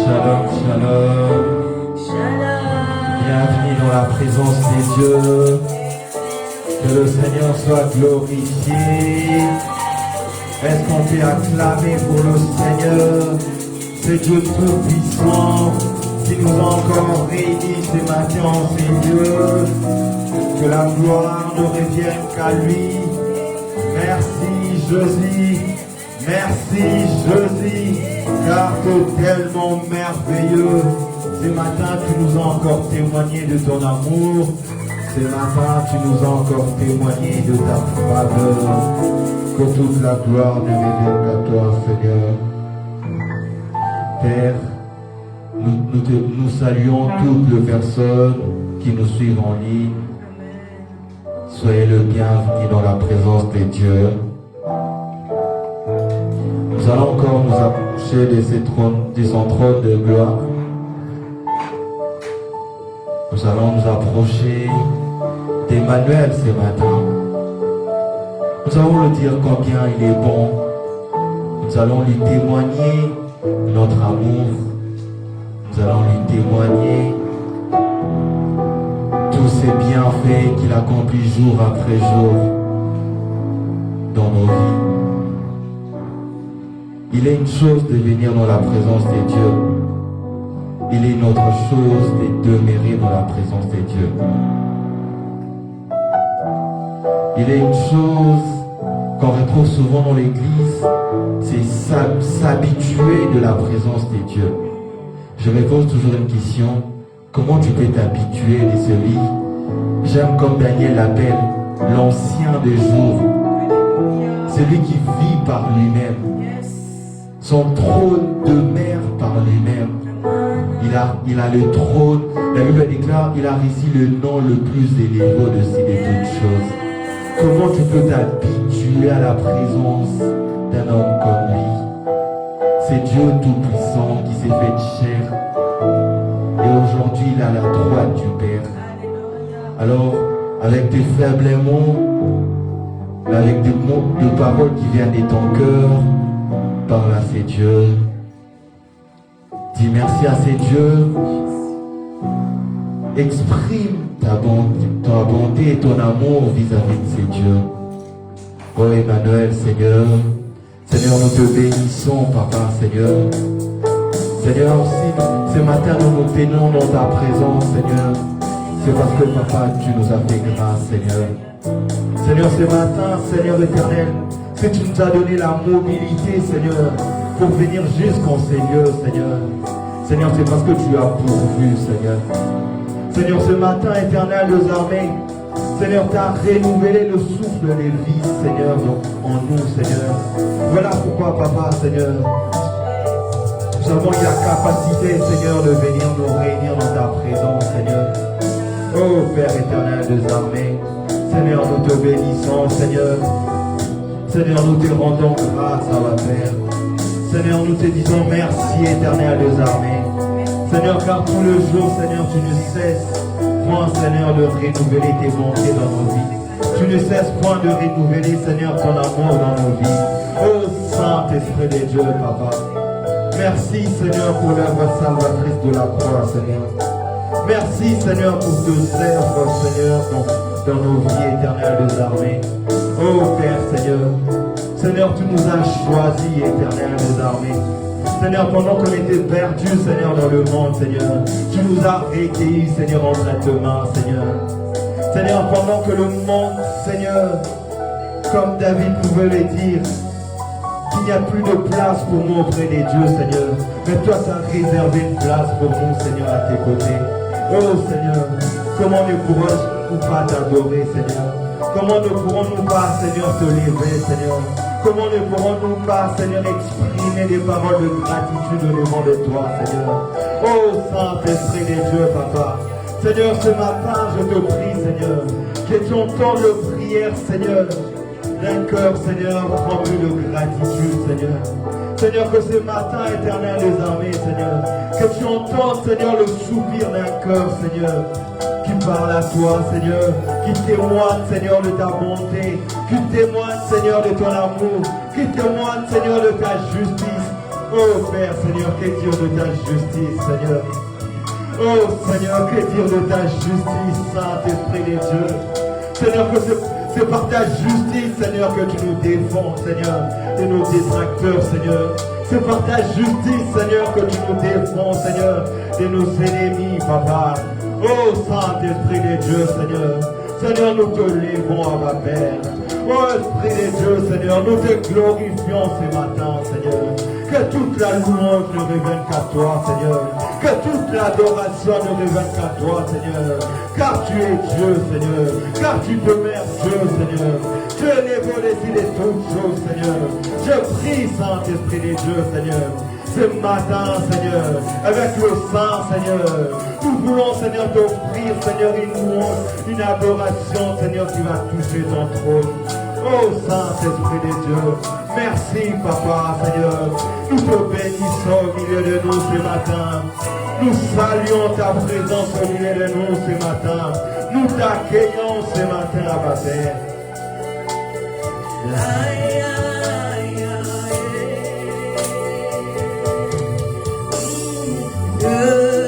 Shalom, shalom. Bienvenue dans la présence des dieux. Que le Seigneur soit glorifié. Est-ce qu'on peut acclamer pour le Seigneur, ce Dieu tout-puissant qui nous a encore réunis ce matin en ces lieux? Que la gloire ne revienne qu'à lui. Merci Jésus. Merci Jésus, car tu es tellement merveilleux. Ce matin, tu nous as encore témoigné de ton amour. Ce matin, tu nous as encore témoigné de ta faveur. Que toute la gloire ne revienne qu'à toi, Seigneur. Père, nous saluons toutes les personnes qui nous suivent en ligne. Soyez le bienvenu dans la présence de Dieu. Nous allons encore nous approcher de son trône de gloire. Nous allons nous approcher d'Emmanuel ce matin. Nous allons lui dire combien il est bon. Nous allons lui témoigner notre amour. Nous allons lui témoigner tous ces bienfaits qu'il accomplit jour après jour dans nos vies. Il est une chose de venir dans la présence de Dieu. Il est une autre chose de demeurer dans la présence de Dieu. Il est une chose qu'on retrouve souvent dans l'église, c'est s'habituer de la présence de Dieu. Je me pose toujours une question, comment tu peux t'habituer de celui, j'aime comme Daniel l'appelle, l'ancien des jours, celui qui vit par lui-même. Son trône demeure par lui-même. Il a le trône. La Bible déclare qu'il a ici le nom le plus élevé au-dessus de toutes choses. Comment tu peux t'habituer à la présence d'un homme comme lui? C'est Dieu tout-puissant qui s'est fait chair. Et aujourd'hui, il est à la droite du Père. Alors, avec tes faibles mots, avec des mots de paroles qui viennent de ton cœur, parle à ces dieux. Dis merci à ces dieux. Exprime ta bonté et ton amour vis-à-vis de ces dieux. Oh Emmanuel, Seigneur. Seigneur, nous te bénissons, Papa, Seigneur. Seigneur, si ce matin nous nous tenons dans ta présence, Seigneur, c'est parce que, Papa, tu nous as fait grâce, Seigneur. Seigneur, ce matin, Seigneur éternel, que tu nous as donné la mobilité, Seigneur, pour venir jusqu'en ces lieux, Seigneur. Seigneur, c'est parce que tu as pourvu, Seigneur. Seigneur, ce matin, éternel des armées, Seigneur, tu as renouvelé le souffle de vie, Seigneur, en nous, Seigneur. Voilà pourquoi, Papa, Seigneur, nous avons eu la capacité, Seigneur, de venir nous réunir dans ta présence, Seigneur. Oh, Père éternel des armées, Seigneur, nous te bénissons, Seigneur. Seigneur, nous te rendons grâce à la Père. Seigneur, nous te disons merci, éternel des armées. Seigneur, car tout le jour, Seigneur, tu ne cesses point, Seigneur, de renouveler tes bontés dans nos vies. Tu ne cesses point de renouveler, Seigneur, ton amour dans nos vies. Oh, Saint-Esprit de Dieu, Papa. Merci, Seigneur, pour l'œuvre salvatrice de la croix, Seigneur. Merci, Seigneur, pour tes œuvres, Seigneur, dans nos vies éternelles des armées. Oh Père, Seigneur, Seigneur, tu nous as choisis, éternel des armées. Seigneur, pendant qu'on était perdus, Seigneur, dans le monde, Seigneur, tu nous as recueillis, Seigneur, entre tes mains, Seigneur. Seigneur, pendant que le monde, Seigneur, comme David pouvait le dire, qu'il n'y a plus de place pour nous auprès des dieux, Seigneur. Mais toi, tu as réservé une place pour nous, Seigneur, à tes côtés. Oh Seigneur, comment ne pourrons-nous pas t'adorer, Seigneur? Comment ne pourrons-nous pas, Seigneur, te lever, Seigneur? Comment ne pourrons-nous pas, Seigneur, exprimer des paroles de gratitude au devant de toi, Seigneur? Oh, Saint-Esprit des dieux, Papa. Seigneur, ce matin, je te prie, Seigneur, que ton temps de prière, Seigneur, d'un cœur, Seigneur, rempli de gratitude, Seigneur. Seigneur, que ce matin, éternel des armées, Seigneur, que tu entends, Seigneur, le soupir d'un cœur, Seigneur, qui parle à toi, Seigneur, qui témoigne, Seigneur, de ta bonté, qui témoigne, Seigneur, de ton amour, qui témoigne, Seigneur, de ta justice. Oh Oh Père, Seigneur, que dire de ta justice, Seigneur. Oh Seigneur, que dire de ta justice, Saint-Esprit des dieux. Seigneur, que c'est par ta justice, Seigneur, que tu nous défends, Seigneur, de nos détracteurs, Seigneur. C'est par ta justice, Seigneur, que tu nous défends, Seigneur, de nos ennemis, Papa. Oh Saint-Esprit des dieux, Seigneur. Seigneur, nous te lèvons à ma Père. Oh Esprit des dieux, Seigneur, nous te glorifions ce matin, Seigneur. Que toute la louange ne revienne qu'à toi, Seigneur. Que toute l'adoration ne revienne qu'à toi, Seigneur. Car tu es Dieu, Seigneur. Car tu demeures Dieu, Seigneur. Tu es l'évolution de toutes choses, Seigneur. Je prie, Saint-Esprit des dieux, Seigneur. Ce matin, Seigneur, avec le sang, Seigneur, nous voulons, Seigneur, t'offrir, Seigneur, une louange, une adoration, Seigneur, qui va toucher ton trône. Oh Saint-Esprit des dieux, merci Papa, Seigneur. Nous te bénissons au milieu de nous ce matin. Nous saluons ta présence au milieu de nous ce matin. Nous t'accueillons ce matin à ma Père. Aïe, aïe, aïe. Aïe,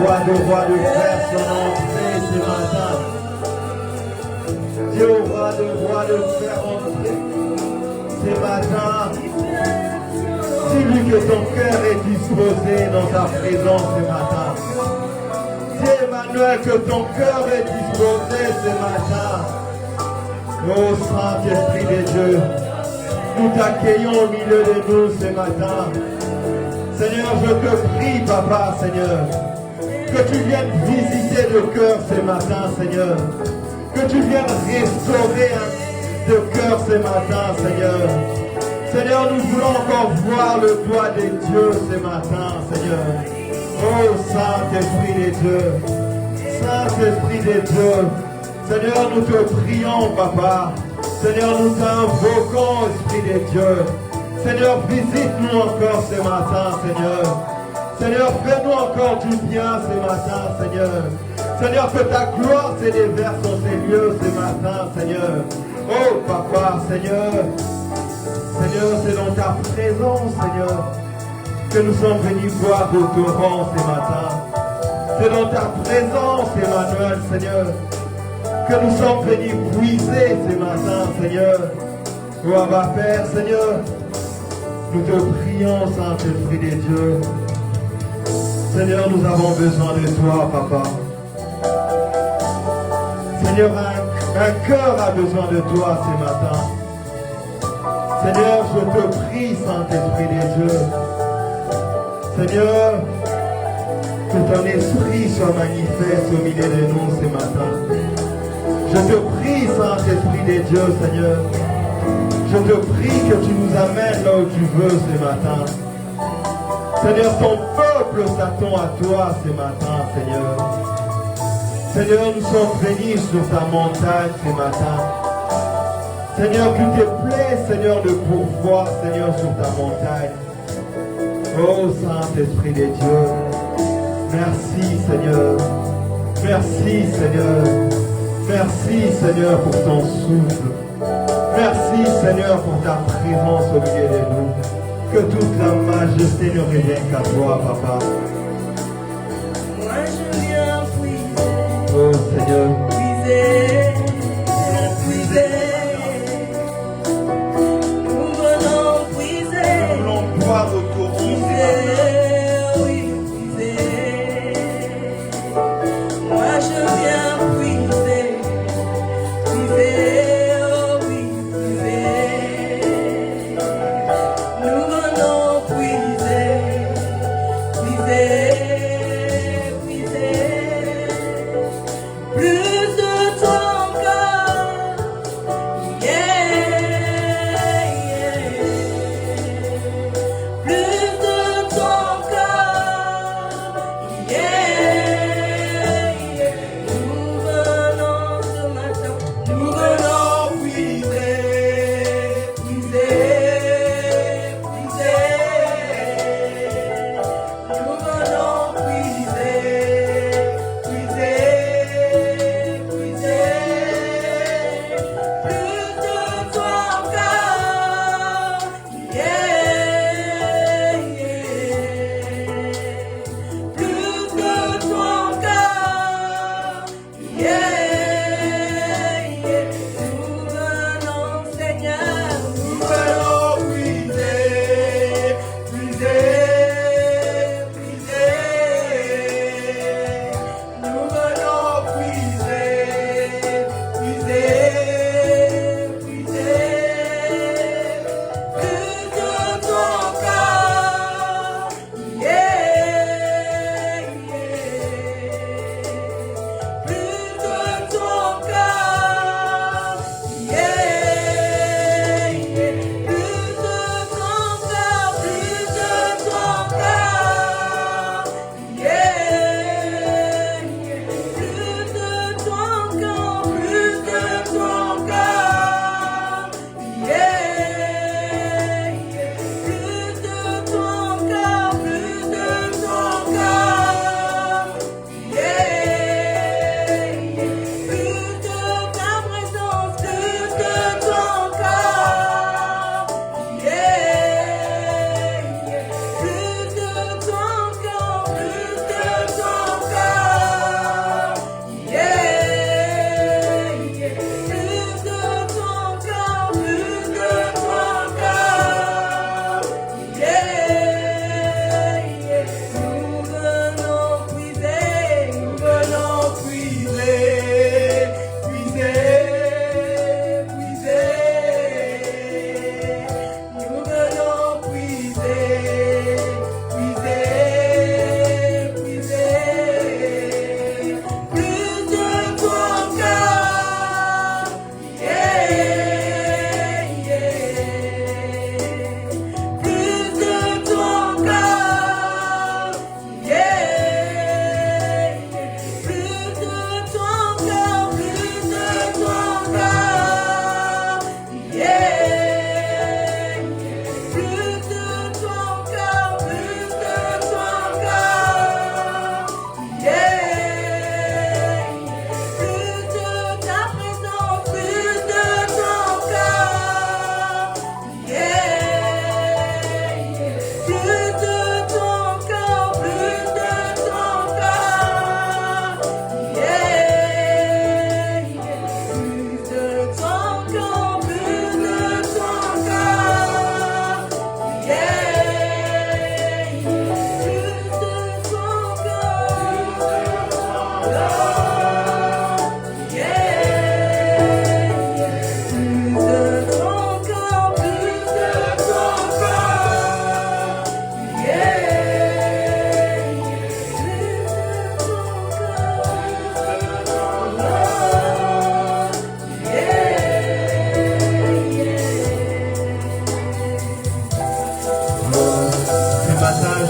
roi de rois de faire son entrée ce matin. Dis au roi de faire entrer ce matin. Dis-lui que ton cœur est disposé dans ta présence ce matin. Dis Emmanuel que ton cœur est disposé ce matin. Oh Saint-Esprit de Dieu, nous t'accueillons au milieu de nous ce matin. Seigneur, je te prie, Papa, Seigneur, que tu viennes visiter le cœur ce matin, Seigneur. Que tu viennes restaurer le cœur ce matin, Seigneur. Seigneur, nous voulons encore voir le doigt de Dieu ce matin, Seigneur. Oh Saint-Esprit de Dieu, Saint-Esprit de Dieu, Seigneur, nous te prions, Papa. Seigneur, nous t'invoquons, Esprit de Dieu. Seigneur, visite-nous encore ce matin, Seigneur. Seigneur, fais-nous encore du bien ce matin, Seigneur. Seigneur, que ta gloire se déverse dans ces lieux ce matin, Seigneur. Oh, Papa, Seigneur. Seigneur, c'est dans ta présence, Seigneur, que nous sommes venus boire au torrent ce matin. C'est dans ta présence, Emmanuel, Seigneur, que nous sommes venus puiser ce matin, Seigneur. Oh, Abba, Père, Seigneur, nous te prions, Saint-Esprit de Dieu. Seigneur, nous avons besoin de toi, Papa. Seigneur, un cœur a besoin de toi ce matin. Seigneur, je te prie, Saint-Esprit de Dieu. Seigneur, que ton esprit soit manifeste au milieu de nous ce matin. Je te prie, Saint-Esprit de Dieu, Seigneur. Je te prie que tu nous amènes là où tu veux ce matin. Seigneur, ton peuple s'attend à toi ce matin, Seigneur. Seigneur, nous sommes venus sur ta montagne ce matin. Seigneur, qu'il te plaît, Seigneur, de pourvoir, Seigneur, sur ta montagne. Oh, Saint-Esprit de Dieu, merci, Seigneur. Merci, Seigneur. Merci, Seigneur, pour ton souffle. Merci, Seigneur, pour ta présence au milieu de nous. Que toute la majesté ne revienne qu'à toi, Papa. Moi je viens puiser, Oh, Seigneur. puiser, puiser. Nous venons puiser, Nous voulons boire au torrent ce matin. puiser, oui, puiser. Moi je viens puiser, puiser, oh oui, puiser. Nous venons puiser, puiser, puiser. Plus de ton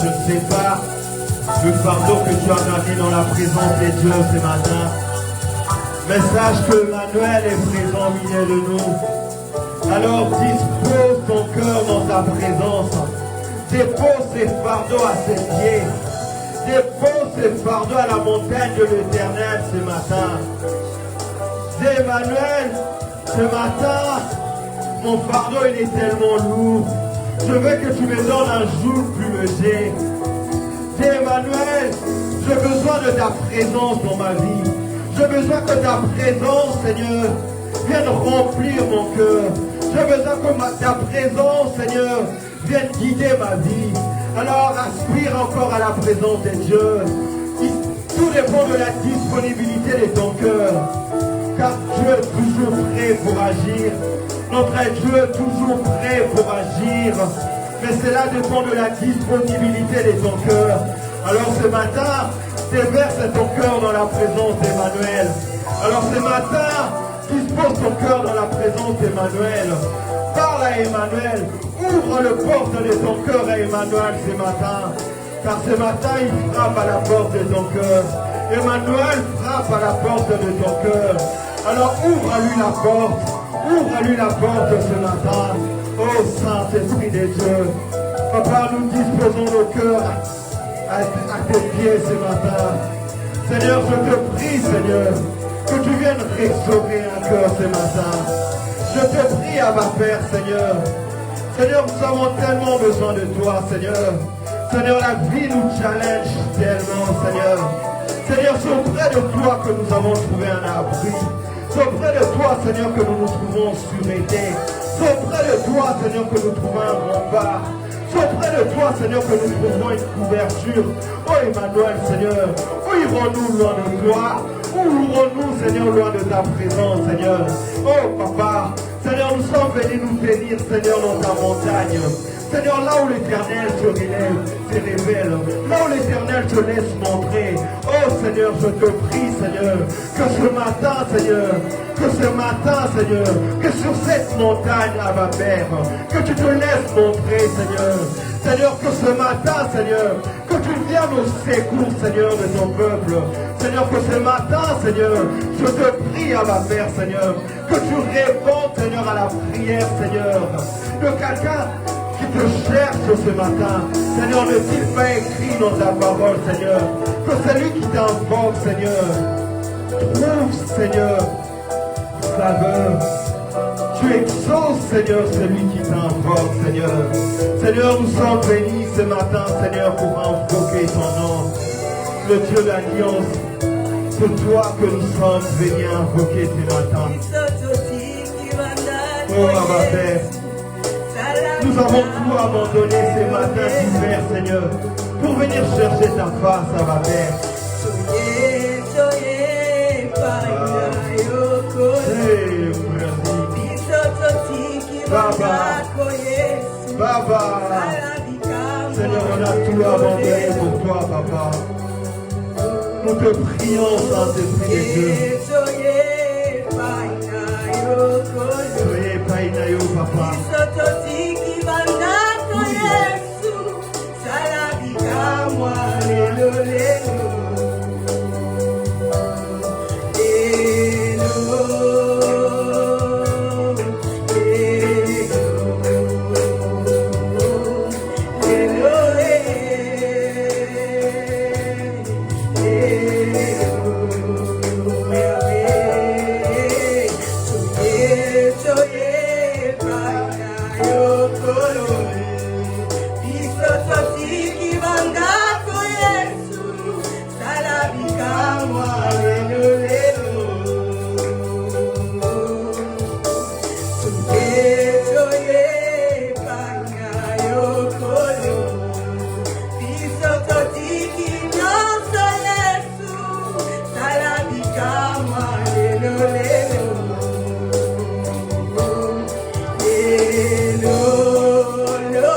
je ne sais pas le fardeau que tu as amené dans la présence des dieux ce matin. Mais sache que Emmanuel est présent au milieu de nous. Alors dispose ton cœur dans ta présence. Dépose ces fardeaux à ses pieds. Dépose ces fardeaux à la montagne de l'Éternel ce matin. Dis Emmanuel, ce matin, mon fardeau il est tellement lourd. Je veux que tu me donnes un jour plus léger. Dis Emmanuel, j'ai besoin de ta présence dans ma vie. J'ai besoin que ta présence, Seigneur, vienne remplir mon cœur. J'ai besoin que ta présence, Seigneur, vienne guider ma vie. Alors aspire encore à la présence des dieux. Tout dépend de la disponibilité de ton cœur. Car Dieu est toujours prêt pour agir. Notre Dieu est toujours prêt pour agir. Mais cela dépend de la disponibilité de ton cœur. Alors ce matin, déverse ton cœur dans la présence d'Emmanuel. Alors ce matin, dispose ton cœur dans la présence d'Emmanuel. Parle à Emmanuel. Ouvre le porte de ton cœur à Emmanuel ce matin. Car ce matin, il frappe à la porte de ton cœur. Emmanuel frappe à la porte de ton cœur. Alors ouvre à lui la porte. Ouvre à lui la porte ce matin. Oh Saint-Esprit de Dieu. Papa, nous disposons nos cœurs à tes pieds ce matin. Seigneur, je te prie, Seigneur, que tu viennes restaurer un cœur ce matin. Je te prie, Abba Père, Seigneur. Seigneur, nous avons tellement besoin de toi, Seigneur. Seigneur, la vie nous challenge tellement, Seigneur. Seigneur, c'est auprès de toi que nous avons trouvé un abri. C'est auprès de toi, Seigneur, que nous nous trouvons en sûreté. C'est auprès de toi, Seigneur, que nous trouvons un rempart. C'est auprès de toi, Seigneur, que nous trouvons une couverture. Oh Emmanuel, Seigneur, où irons-nous loin de toi? Où irons-nous, Seigneur, loin de ta présence, Seigneur? Oh Papa, Seigneur, nous sommes venus nous bénir, Seigneur, dans ta montagne. Seigneur, là où l'Éternel se révèle, là où l'Éternel te laisse montrer. Oh Seigneur, je te prie, Seigneur, que ce matin, Seigneur, que sur cette montagne, Abba Père, que tu te laisses montrer, Seigneur. Seigneur, que ce matin, Seigneur, que tu viennes au secours, Seigneur, de ton peuple. Seigneur, que ce matin, Seigneur, je te prie, Abba Père, Seigneur, que tu répondes, Seigneur, à la prière, Seigneur, de quelqu'un qui te cherche ce matin. Seigneur, ne t'il pas écrit dans ta parole, Seigneur, que celui qui t'invoque, Seigneur, trouve, Seigneur, faveur. Tu exauces, Seigneur, celui qui t'invoque, Seigneur. Seigneur, nous sommes bénis ce matin, Seigneur, pour invoquer ton nom, le Dieu d'alliance. C'est toi que nous sommes venus invoquer ce matin. Oh, Abba Père, nous avons tout abandonné ce matin d'hiver, Seigneur, pour venir chercher ta face, Abba Père. Baba, Seigneur, on a tout abandonné pour toi, Papa. Nous te prions, Saint-Esprit de Dieu. Soyez Painayo, Papa. No.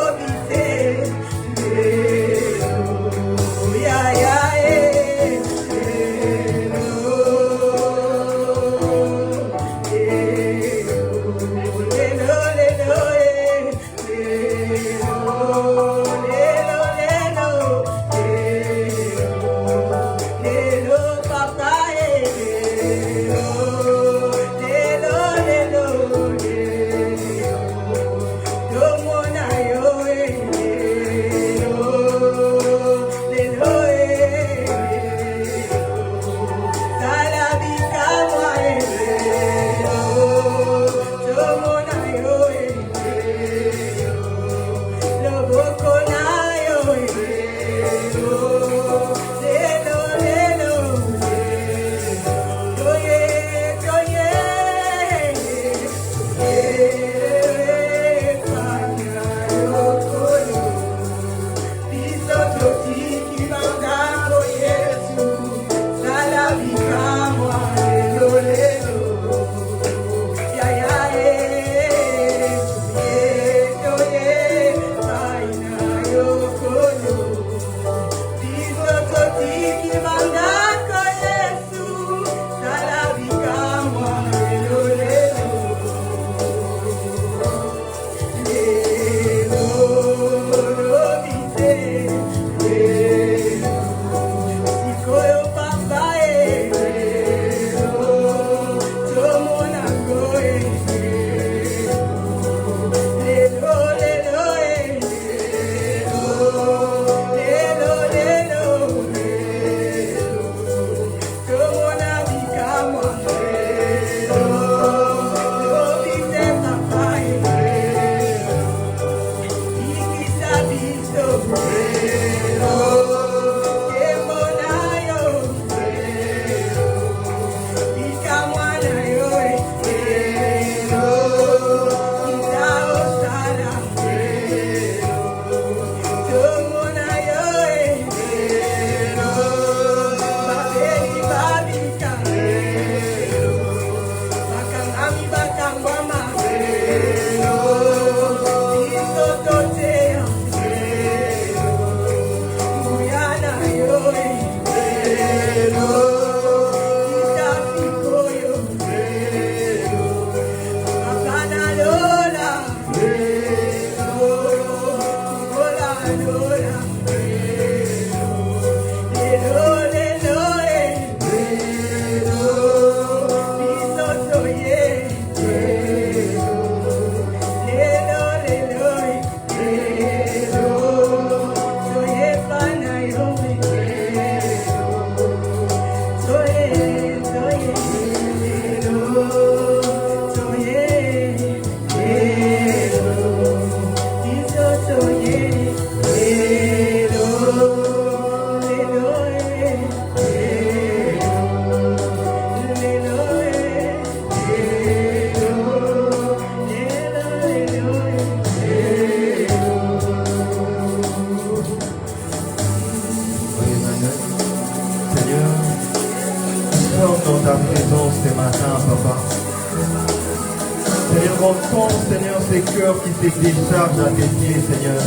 entends, Seigneur, ces cœurs qui se déchargent à tes pieds, Seigneur.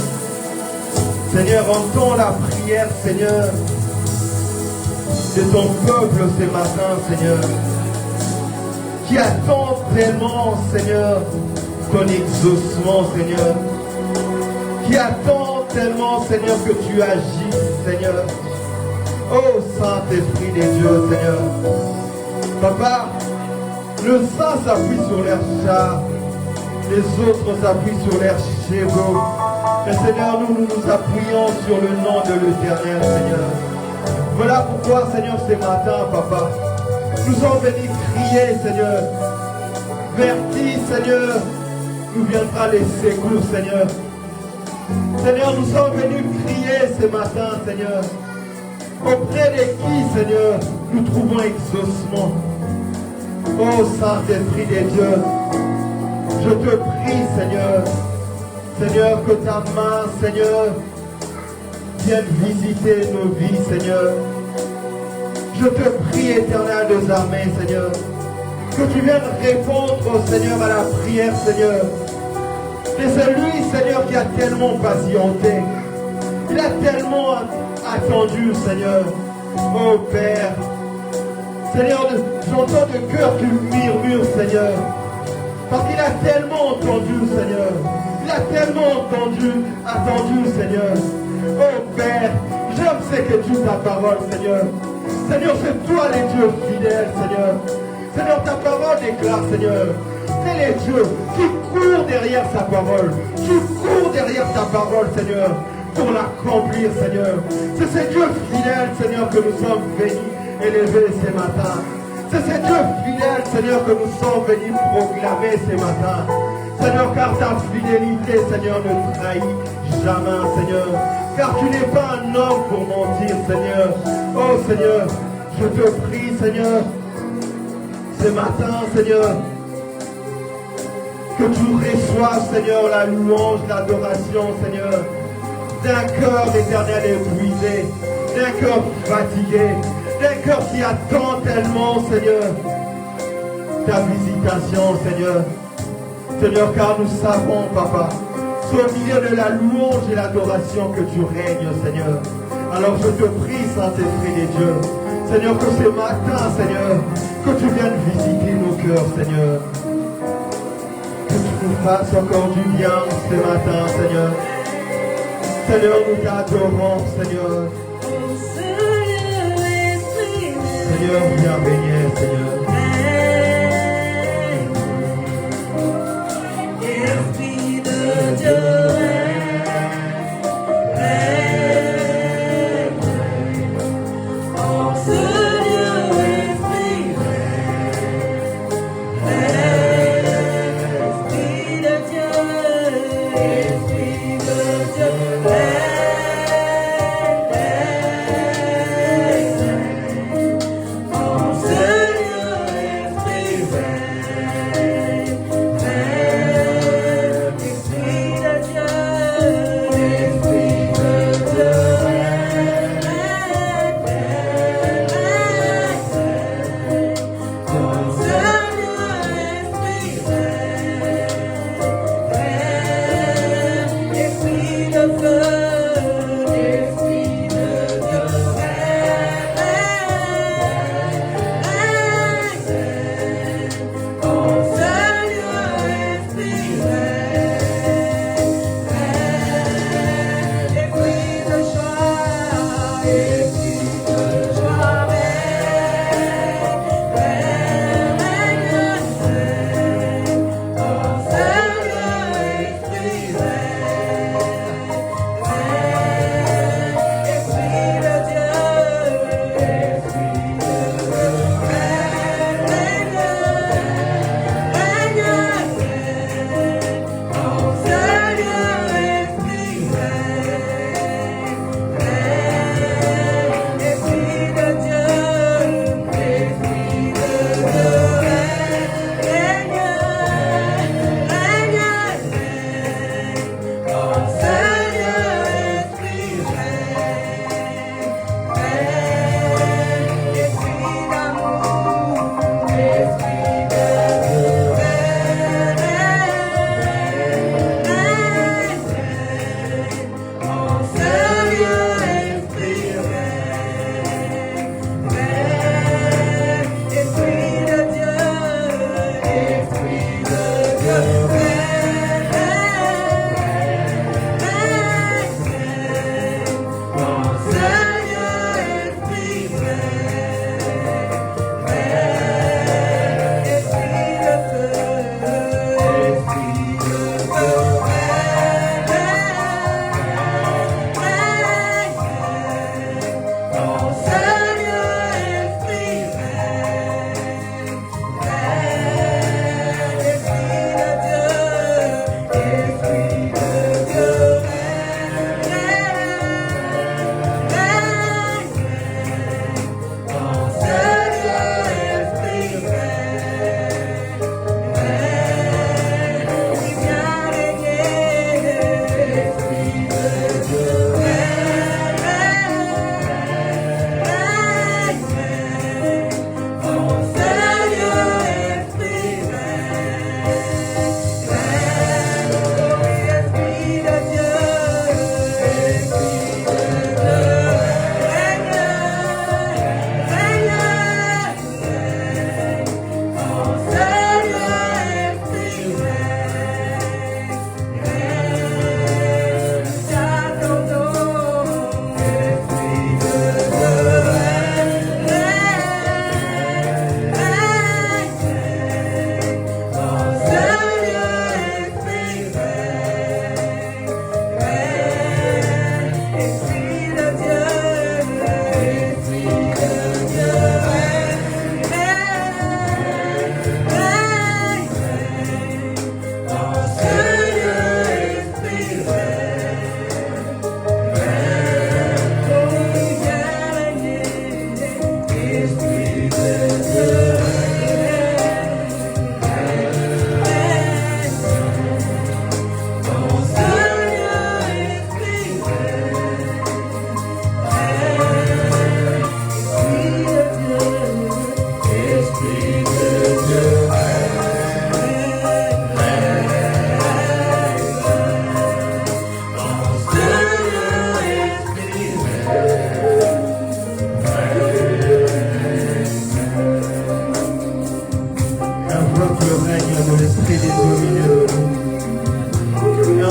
Seigneur, entends la prière, Seigneur, de ton peuple ce matin, Seigneur, qui attend tellement, Seigneur, ton exaucement, Seigneur, qui attend tellement, Seigneur, que tu agis, Seigneur. Oh, Saint-Esprit des dieux, Seigneur. Papa, le sang s'appuie sur leurs chars, les autres s'appuient sur leurs chevaux. Mais Seigneur, nous nous appuyons sur le nom de l'Éternel, Seigneur. Voilà pourquoi, Seigneur, ce matin, Papa, nous sommes venus crier, Seigneur. Vers qui, Seigneur, nous viendra les secours, Seigneur. Seigneur, nous sommes venus crier ce matin, Seigneur. Auprès de qui, Seigneur, nous trouvons exaucement. Oh Saint-Esprit des dieux, je te prie, Seigneur, Seigneur, que ta main, Seigneur, vienne visiter nos vies, Seigneur. Je te prie, Éternel des armées, Seigneur, que tu viennes répondre, Seigneur, à la prière, Seigneur. Et c'est lui, Seigneur, qui a tellement patienté. Il a tellement attendu, Seigneur. Oh Père, Seigneur, j'entends de cœur qui murmure, Seigneur. Parce qu'il a tellement entendu, Seigneur. Il a tellement attendu, Seigneur. Oh Père, j'aime ce que tu ta parole, Seigneur. Seigneur, c'est toi les dieux fidèles, Seigneur. Seigneur, ta parole déclare, Seigneur, c'est les dieux qui courent derrière sa parole. Tu cours derrière ta parole, Seigneur, pour l'accomplir, Seigneur. C'est ces dieux fidèles, Seigneur, que nous sommes venus élever ce matin. C'est ces dieux fidèles, Seigneur, que nous sommes venus proclamer ce matin. Seigneur, car ta fidélité, Seigneur, ne trahit jamais, Seigneur. Car tu n'es pas un homme pour mentir, Seigneur. Oh, Seigneur, je te prie, Seigneur, ce matin, Seigneur, que tu reçoives, Seigneur, la louange, l'adoration, Seigneur, d'un cœur éternel épuisé, d'un cœur fatigué, d'un cœur qui attend tellement, Seigneur, ta visitation, Seigneur. Seigneur, car nous savons, Papa, c'est au milieu de la louange et l'adoration que tu règnes, Seigneur. Alors je te prie, Saint-Esprit des dieux, Seigneur, que ce matin, Seigneur, que tu viennes visiter nos cœurs, Seigneur. Que tu nous fasses encore du bien ce matin, Seigneur. Seigneur, nous t'adorons, Seigneur. Seigneur, viens bénir, Seigneur. Esprit de Dieu, en ce lieu, Esprit de Dieu, Esprit de Dieu.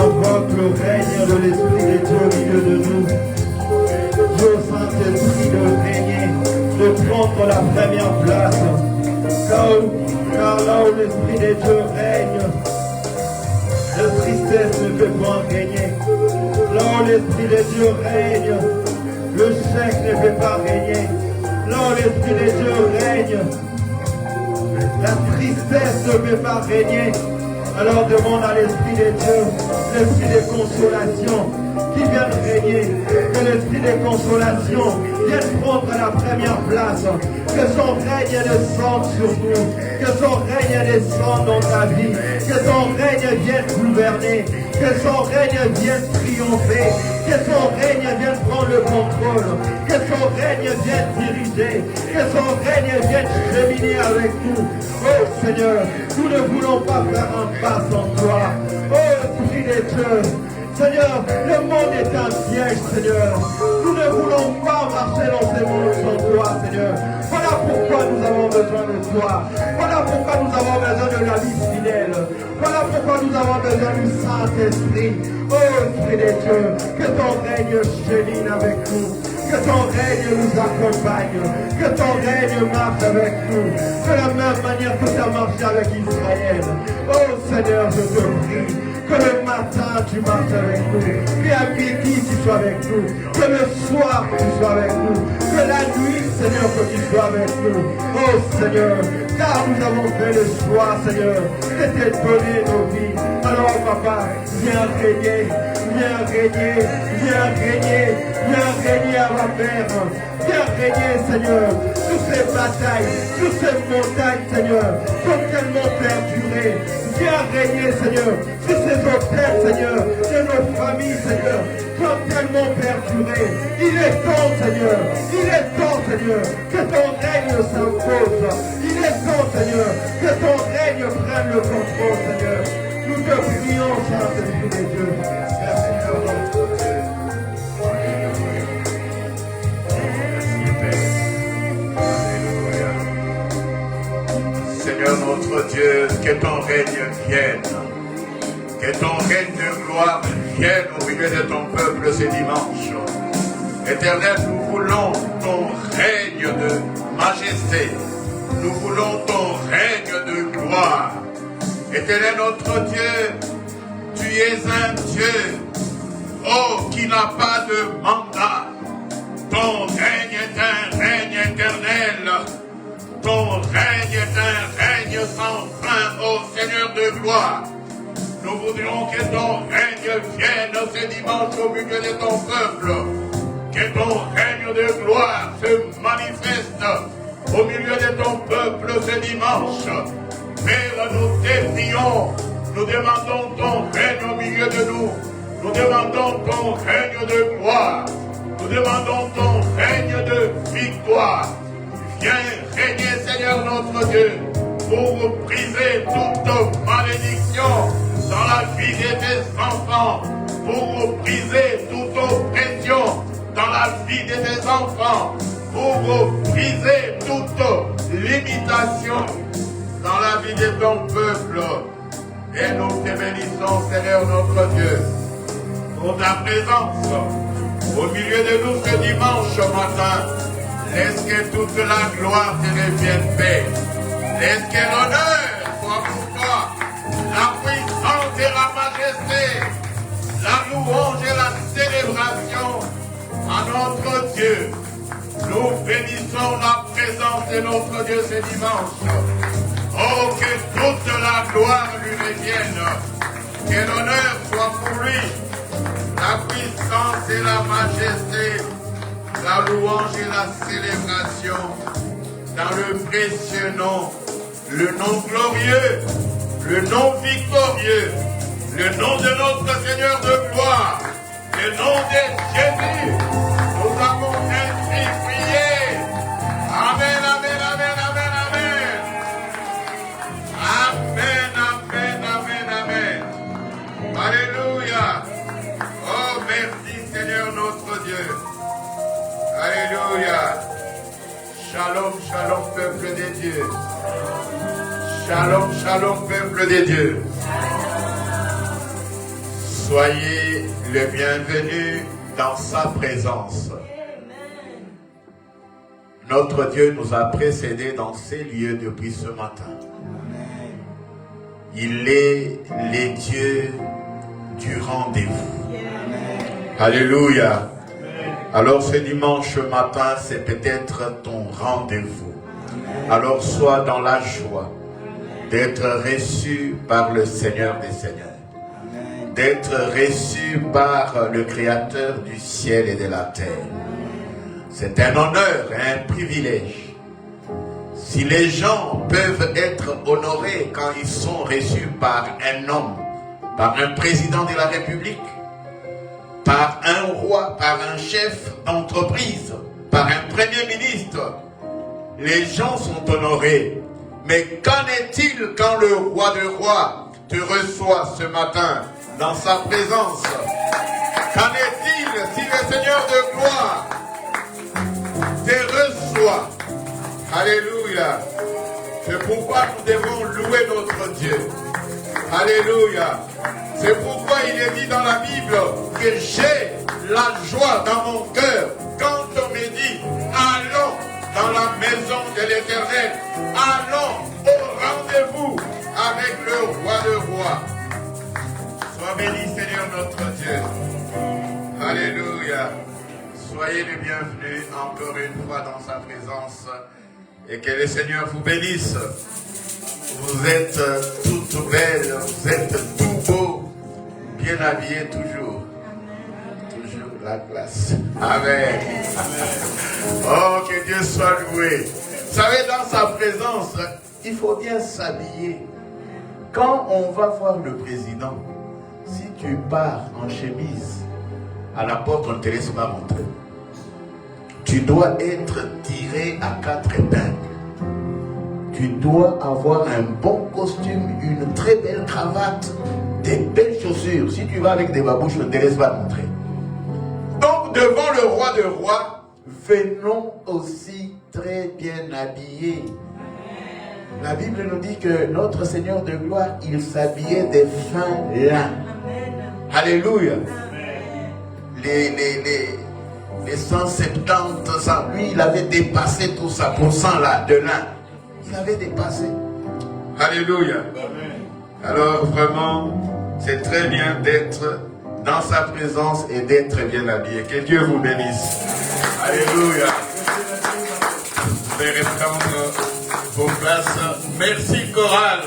J'invoque le règne de l'Esprit de Dieu au milieu de nous. Dieu Saint-Esprit de régner, de prendre la première place. Car là où l'Esprit de Dieu règne, la tristesse ne peut pas régner. Là où l'Esprit de Dieu règne, le chèque ne peut pas régner. Là où l'Esprit de Dieu règne, la tristesse ne peut pas régner. Alors demande à l'Esprit de Dieu, l'Esprit de consolation, qui vienne régner, que l'Esprit de consolation vienne prendre la première place, que son règne descende sur nous, que son règne descende dans ta vie, que son règne vienne gouverner, que son règne vienne triompher, que son règne vienne prendre le contrôle, que son règne vienne diriger, que son règne vienne cheminer avec nous. Oh Seigneur, nous ne voulons pas faire un pas sans toi. Oh Esprit de Dieu, Seigneur, le monde est un piège, Seigneur. Nous ne voulons pas marcher dans ce monde sans toi, Seigneur. Voilà pourquoi nous avons besoin de toi. Voilà pourquoi nous avons besoin de la vie fidèle. Voilà pourquoi nous avons besoin du Saint-Esprit. Oh Esprit de Dieu, que ton règne chemine avec nous. Que ton règne nous accompagne. Que ton règne marche avec nous. De la même manière que tu as marché avec Israël. Oh Seigneur, je te prie. Que le matin tu marches avec nous, qu'à midi tu sois avec nous, que le soir tu sois avec nous, que la nuit, Seigneur, que tu sois avec nous. Oh Seigneur, car nous avons fait le choix, Seigneur, de te donner nos vies. Alors Papa, viens régner, viens régner, viens régner, viens régner à ma mère. Viens régner, Seigneur, sur ces batailles, sur ces montagnes, Seigneur, qui ont tellement perduré. Viens régner, Seigneur, sur ces hôtels, Seigneur, de nos familles, Seigneur, qui ont tellement perduré. Il est temps, Seigneur, il est temps, Seigneur, que ton règne s'impose. Il est temps, Seigneur, que ton règne prenne le contrôle, Seigneur. Nous te prions, Saint-Esprit de Dieu. Merci, Seigneur notre Dieu, que ton règne vienne, que ton règne de gloire vienne au milieu de ton peuple ce dimanche. Éternel, nous voulons ton règne de majesté, nous voulons ton règne de gloire. Éternel notre Dieu, tu es un Dieu, oh, qui n'a pas de mandat. Ton règne est un règne éternel. Ton règne est un règne sans fin, ô Seigneur de gloire. Nous voudrions que ton règne vienne ce dimanche au milieu de ton peuple. Que ton règne de gloire se manifeste au milieu de ton peuple ce dimanche. Père, nous te prions, nous demandons ton règne au milieu de nous. Nous demandons ton règne de gloire. Nous demandons ton règne de victoire. Viens régner, Seigneur notre Dieu, pour briser toute malédiction dans la vie de tes enfants, pour briser toute oppression dans la vie de tes enfants, pour briser toute limitation dans la vie de ton peuple. Et nous te bénissons, Seigneur notre Dieu, pour ta présence au milieu de nous ce dimanche matin. Laisse que toute la gloire te revienne, Père. Laisse que l'honneur soit pour toi, la puissance et la majesté, la louange et la célébration à notre Dieu. Nous bénissons la présence de notre Dieu ce dimanche. Oh, que toute la gloire lui revienne, que l'honneur soit pour lui, la puissance et la majesté, la louange et la célébration, dans le précieux nom, le nom glorieux, le nom victorieux, le nom de notre Seigneur de gloire, le nom de Jésus. Nous avons ainsi prié. Amen, amen, amen, amen, amen. Amen, amen, amen, amen. Alléluia. Oh, merci Seigneur notre Dieu. Alléluia. Shalom, shalom, peuple de Dieu. Shalom, shalom, peuple de Dieu. Soyez le bienvenu dans sa présence. Notre Dieu nous a précédés dans ces lieux depuis ce matin. Il est le Dieu du rendez-vous. Alléluia. Alors ce dimanche matin, c'est peut-être ton rendez-vous. Alors sois dans la joie d'être reçu par le Seigneur des Seigneurs. D'être reçu par le Créateur du ciel et de la terre. C'est un honneur et un privilège. Si les gens peuvent être honorés quand ils sont reçus par un homme, par un président de la République, par un roi, par un chef d'entreprise, par un premier ministre, les gens sont honorés. Mais qu'en est-il quand le roi de rois te reçoit ce matin dans sa présence? Qu'en est-il si le Seigneur de gloire te reçoit? Alléluia. C'est pourquoi nous devons louer notre Dieu. Alléluia. C'est pourquoi il est dit dans la Bible que j'ai la joie dans mon cœur quand on me dit allons dans la maison de l'Éternel. Allons au rendez-vous avec le roi de rois. Sois béni Seigneur notre Dieu. Alléluia. Soyez les bienvenus encore une fois dans sa présence. Et que le Seigneur vous bénisse. Vous êtes toutes belles, vous êtes tout beaux, bien habillés toujours. Toujours la classe. Amen. Oh, que Dieu soit loué. Vous savez, dans sa présence, il faut bien s'habiller. Quand on va voir le président, si tu pars en chemise, à la porte, on ne te laisse pas rentrer. Tu dois être tiré à 4 épingles. Tu dois avoir un bon costume, une très belle cravate, des belles chaussures. Si tu vas avec des babouches, on ne te laisse pas rentrer. Donc, devant le roi de rois, venons aussi très bien habillés. La Bible nous dit que notre Seigneur de gloire, il s'habillait des fins lins. Alléluia. Les 170 ans, lui, il avait dépassé tout ça, pour 100 là, de lin. Il avait dépassé. Alléluia. Alors vraiment, c'est très bien d'être dans sa présence et d'être bien habillé. Que Dieu vous bénisse. Alléluia. Vous pouvez reprendre vos places. Merci chorale.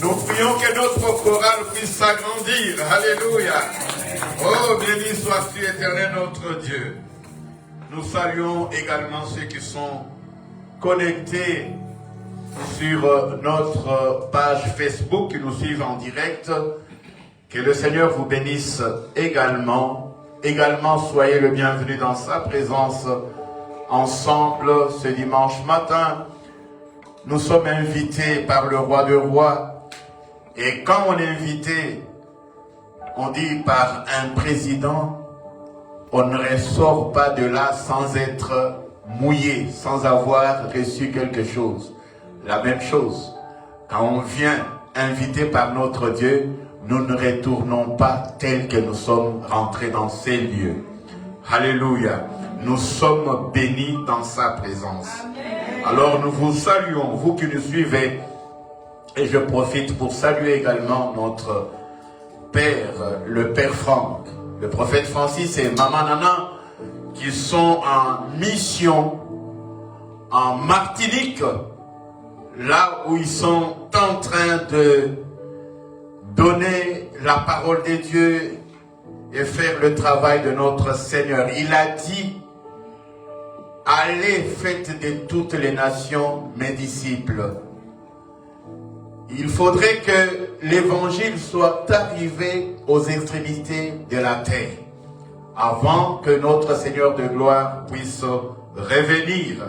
Nous prions que notre chorale puisse s'agrandir. Alléluia. Oh, béni sois-tu éternel notre Dieu. Nous saluons également ceux qui sont connectés sur notre page Facebook, qui nous suivent en direct. Que le Seigneur vous bénisse également. Également, soyez le bienvenu dans sa présence. Ensemble, ce dimanche matin, nous sommes invités par le roi de rois. Et quand on est invité, on dit par un président, on ne ressort pas de là sans être mouillé, sans avoir reçu quelque chose. La même chose, quand on vient invité par notre Dieu, nous ne retournons pas tels que nous sommes rentrés dans ces lieux. Alléluia. Nous sommes bénis dans sa présence. Alors nous vous saluons, vous qui nous suivez, et je profite pour saluer également notre Père, le Père Franck, le prophète Francis et Maman Nana, qui sont en mission en Martinique, là où ils sont en train de donner la parole de Dieu et faire le travail de notre Seigneur. Il a dit, allez, faites de toutes les nations mes disciples. Il faudrait que l'évangile soit arrivé aux extrémités de la terre avant que notre Seigneur de gloire puisse revenir.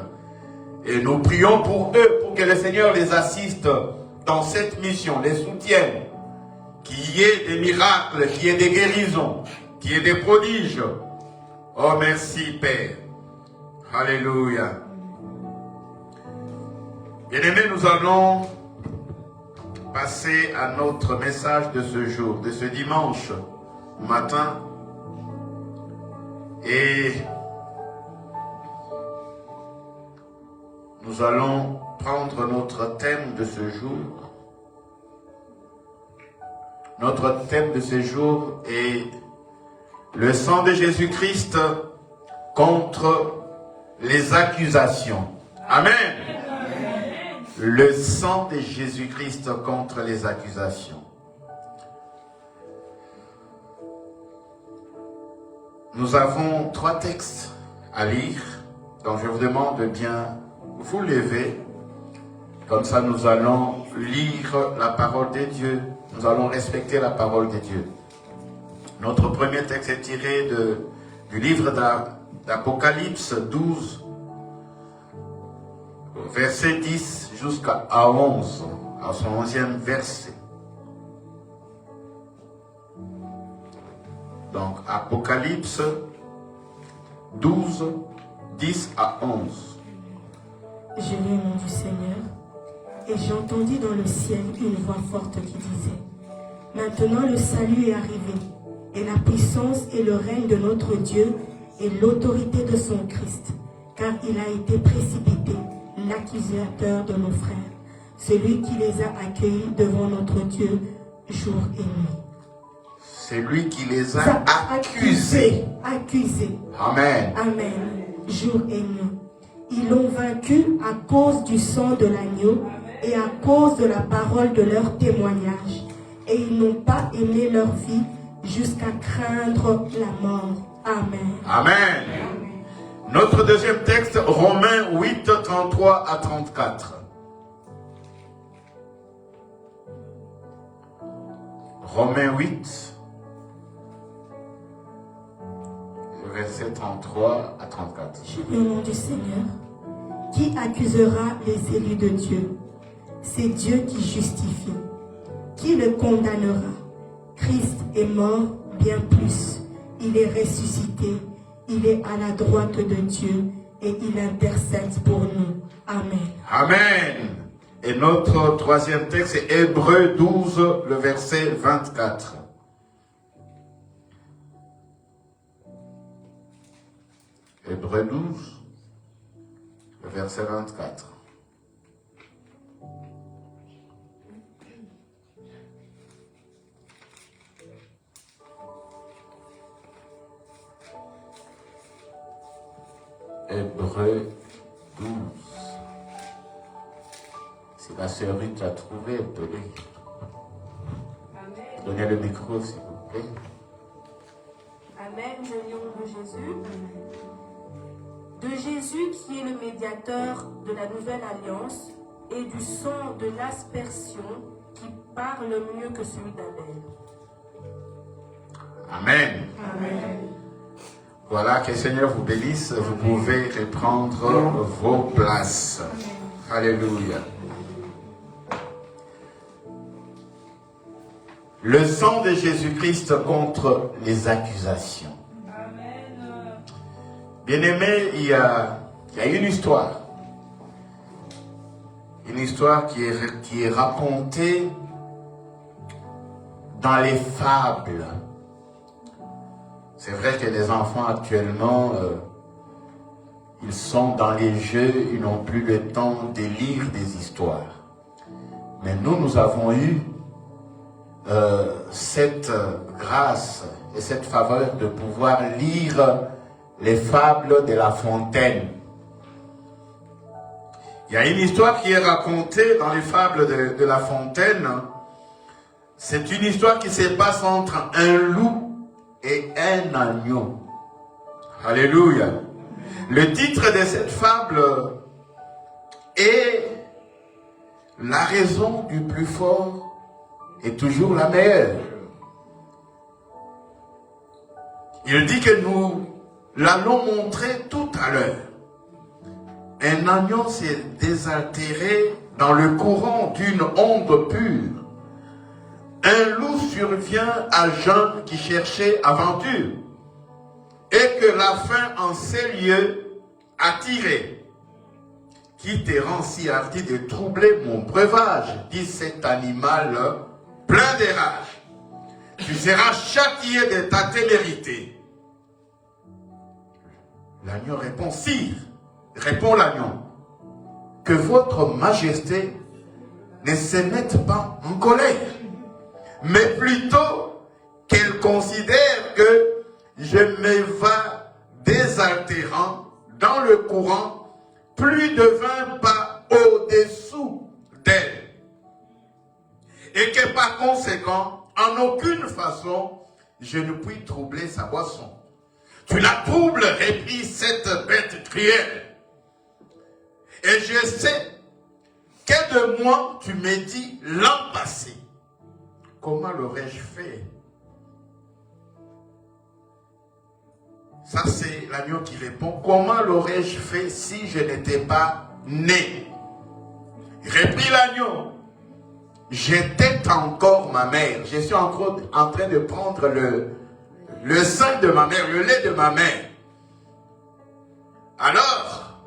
Et nous prions pour eux, pour que le Seigneur les assiste dans cette mission, les soutienne, qu'il y ait des miracles, qu'il y ait des guérisons, qu'il y ait des prodiges. Oh merci Père. Alléluia. Bien-aimés, nous allons passer à notre message de ce jour, de ce dimanche. matin et nous allons prendre notre thème de ce jour. Notre thème de ce jour est le sang de Jésus-Christ contre les accusations. Amen. Le sang de Jésus-Christ contre les accusations. Nous avons 3 textes à lire, donc je vous demande de bien vous lever. Comme ça, nous allons lire la parole de Dieu. Nous allons respecter la parole de Dieu. Notre premier texte est tiré du livre d'Apocalypse 12, verset 10 jusqu'à 11, à son 11e verset. Donc, Apocalypse 12, 10 à 11. Je lis au nom du Seigneur, et j'entendis dans le ciel une voix forte qui disait: Maintenant le salut est arrivé, et la puissance et le règne de notre Dieu et l'autorité de son Christ, car il a été précipité, l'accusateur de nos frères, celui qui les a accueillis devant notre Dieu jour et nuit. C'est lui qui les a accusés. Amen. Amen. Jour et nuit. Ils l'ont vaincu à cause du sang de l'agneau et à cause de la parole de leur témoignage. Et ils n'ont pas aimé leur vie jusqu'à craindre la mort. Amen. Amen. Notre deuxième texte, Romains 8, 33 à 34. Romains 8, verset 33 à 34. Je lis au nom du Seigneur. Qui accusera les élus de Dieu? C'est Dieu qui justifie. Qui le condamnera? Christ est mort, bien plus. Il est ressuscité. Il est à la droite de Dieu et il intercède pour nous. Amen. Amen. Et notre troisième texte est Hébreux 12, le verset 24. Hébreux 12, le verset 24. Hébreux 12. Si la sœur Ruth a trouvé, elle peut lire. Donnez le micro, s'il vous plaît. Amen. Je lis au nom de Jésus. De Jésus qui est le médiateur de la nouvelle alliance et du sang de l'aspersion qui parle mieux que celui d'Abel. Amen. Amen. Voilà, que le Seigneur vous bénisse. Vous pouvez reprendre vos places. Alléluia. Le sang de Jésus-Christ contre les accusations. Bien-aimé, il y a une histoire. Une histoire qui est racontée dans les fables. C'est vrai que les enfants actuellement, ils sont dans les jeux, ils n'ont plus le temps de lire des histoires. Mais nous avons eu cette grâce et cette faveur de pouvoir lire les fables de La Fontaine. Il y a une histoire qui est racontée dans les fables de La Fontaine. C'est une histoire qui se passe entre un loup et un agneau. Alléluia. Le titre de cette fable est La raison du plus fort est toujours la meilleure. Il dit que nous l'allons montrer tout à l'heure. Un agneau s'est désaltéré dans le courant d'une onde pure. Un loup survient à Jean qui cherchait aventure, et que la faim en ces lieux a tiré. Qui te rend si hardi de troubler mon breuvage, dit cet animal plein de rage. tu seras châtié de ta témérité. L'agneau répond, sire, répond l'agneau, que votre majesté ne se mette pas en colère, mais plutôt qu'elle considère que je me vais désaltérant dans le courant plus de 20 pas au-dessous d'elle. Et que par conséquent, en aucune façon, je ne puis troubler sa boisson. Tu la troubles, réprit cette bête cruelle. Et je sais que de moi tu me dis l'an passé. Comment l'aurais-je fait? Ça c'est l'agneau qui répond. Comment l'aurais-je fait si je n'étais pas né? Réprit l'agneau. J'étais encore ma mère. Je suis encore en train de prendre le sein de ma mère, le lait de ma mère. Alors,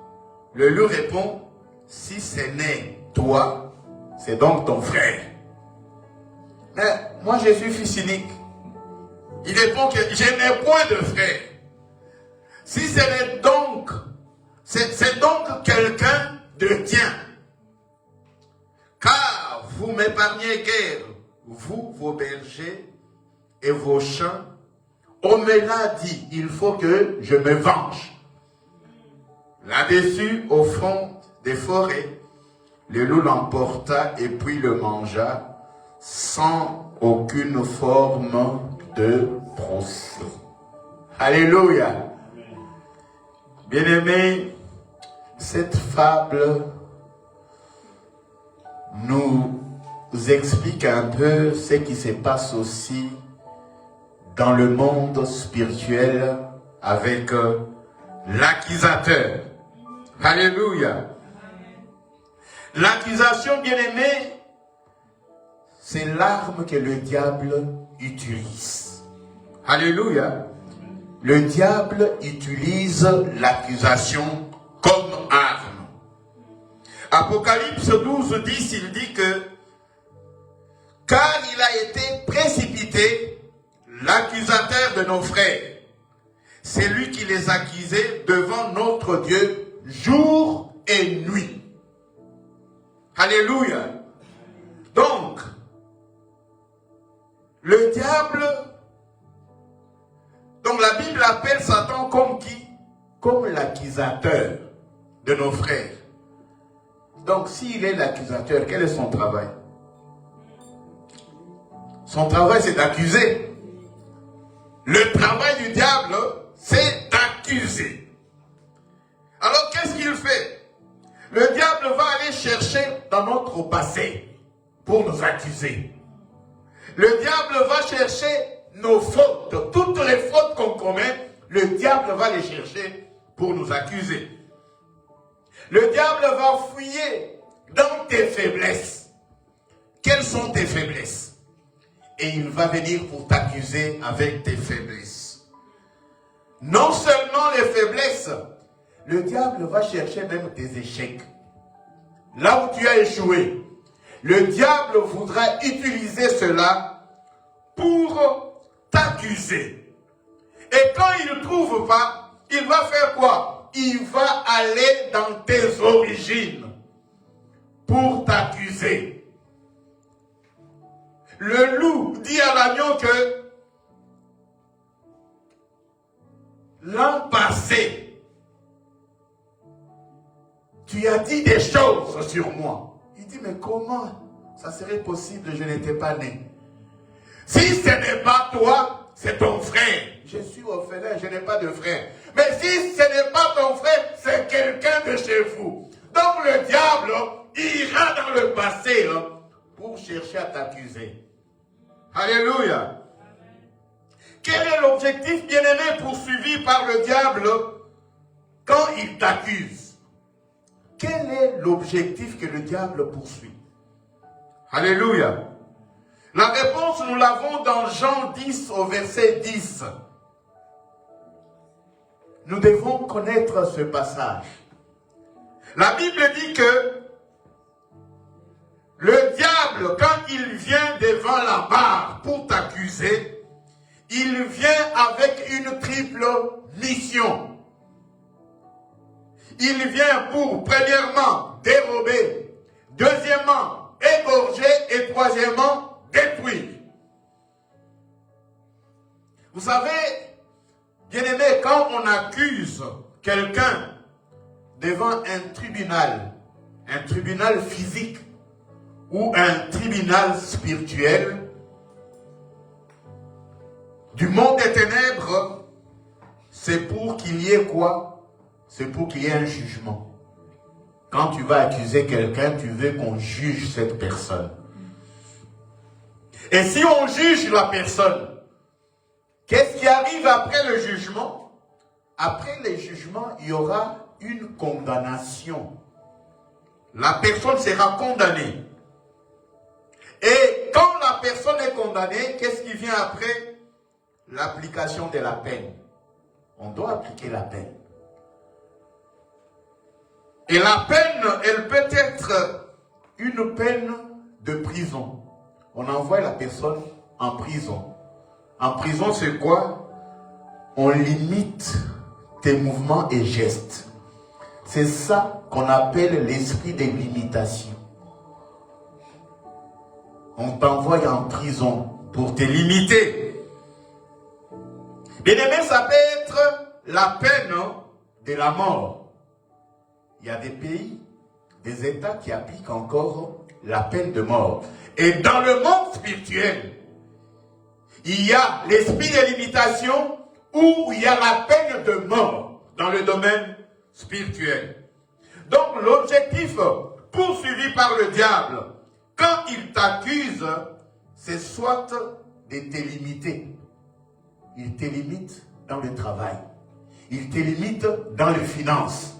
le loup répond, si c'est né toi, c'est donc ton frère. Mais moi je suis fils unique. Il répond que je n'ai point de frère. Si c'est donc quelqu'un de tien. Car vous m'épargnez guère, vous, vos bergers et vos champs. On me l'a dit, il faut que je me venge. Là-dessus, au fond des forêts, le loup l'emporta et puis le mangea sans aucune forme de procès. Alléluia. Bien-aimés, cette fable nous explique un peu ce qui se passe aussi dans le monde spirituel avec l'accusateur. Alléluia. L'accusation, bien-aimée, c'est l'arme que le diable utilise. Alléluia. Le diable utilise l'accusation comme arme. Apocalypse 12, 10, il dit que car il a été précipité, l'accusateur de nos frères, c'est lui qui les accusait devant notre Dieu jour et nuit. Alléluia. Donc, le diable, donc la Bible appelle Satan comme qui? Comme l'accusateur de nos frères. Donc, s'il est l'accusateur, quel est son travail? Son travail, c'est d'accuser. Le travail du diable, c'est d'accuser. Alors, qu'est-ce qu'il fait? Le diable va aller chercher dans notre passé pour nous accuser. Le diable va chercher nos fautes. Toutes les fautes qu'on commet, le diable va les chercher pour nous accuser. Le diable va fouiller dans tes faiblesses. Quelles sont tes faiblesses? Et il va venir pour t'accuser avec tes faiblesses. Non seulement les faiblesses, le diable va chercher même tes échecs. Là où tu as échoué, le diable voudra utiliser cela pour t'accuser. Et quand il ne trouve pas, il va faire quoi? Il va aller dans tes origines pour t'accuser. Le loup dit à l'agneau que l'an passé, tu as dit des choses sur moi. Il dit, mais comment ça serait possible, je n'étais pas né? Si ce n'est pas toi, c'est ton frère. Je suis orphelin, je n'ai pas de frère. Mais si ce n'est pas ton frère, c'est quelqu'un de chez vous. Donc le diable ira dans le passé pour chercher à t'accuser. Alléluia. Quel est l'objectif, bien-aimé, poursuivi par le diable quand il t'accuse? Quel est l'objectif que le diable poursuit? Alléluia. La réponse, nous l'avons dans Jean 10 au verset 10. Nous devons connaître ce passage. La Bible dit que le diable, quand il vient devant la barre pour t'accuser, il vient avec une triple mission. Il vient pour, premièrement, dérober, deuxièmement, égorger et troisièmement, détruire. Vous savez, bien-aimé, quand on accuse quelqu'un devant un tribunal physique ou un tribunal spirituel, du monde des ténèbres, c'est pour qu'il y ait quoi? C'est pour qu'il y ait un jugement. Quand tu vas accuser quelqu'un, tu veux qu'on juge cette personne. Et si on juge la personne, qu'est-ce qui arrive après le jugement? Après le jugement, il y aura une condamnation. La personne sera condamnée. Et quand la personne est condamnée, qu'est-ce qui vient après? L'application de la peine. On doit appliquer la peine. Et la peine, elle peut être une peine de prison. On envoie la personne en prison. En prison, c'est quoi? On limite tes mouvements et gestes. C'est ça qu'on appelle l'esprit de limitation. On t'envoie en prison pour te limiter. Bien aimé, ça peut être la peine de la mort. Il y a des pays, des États qui appliquent encore la peine de mort. Et dans le monde spirituel, il y a l'esprit de limitation où il y a la peine de mort dans le domaine spirituel. Donc l'objectif poursuivi par le diable, quand il t'accuse, c'est soit de te limiter. Il te limite dans le travail. Il te limite dans les finances.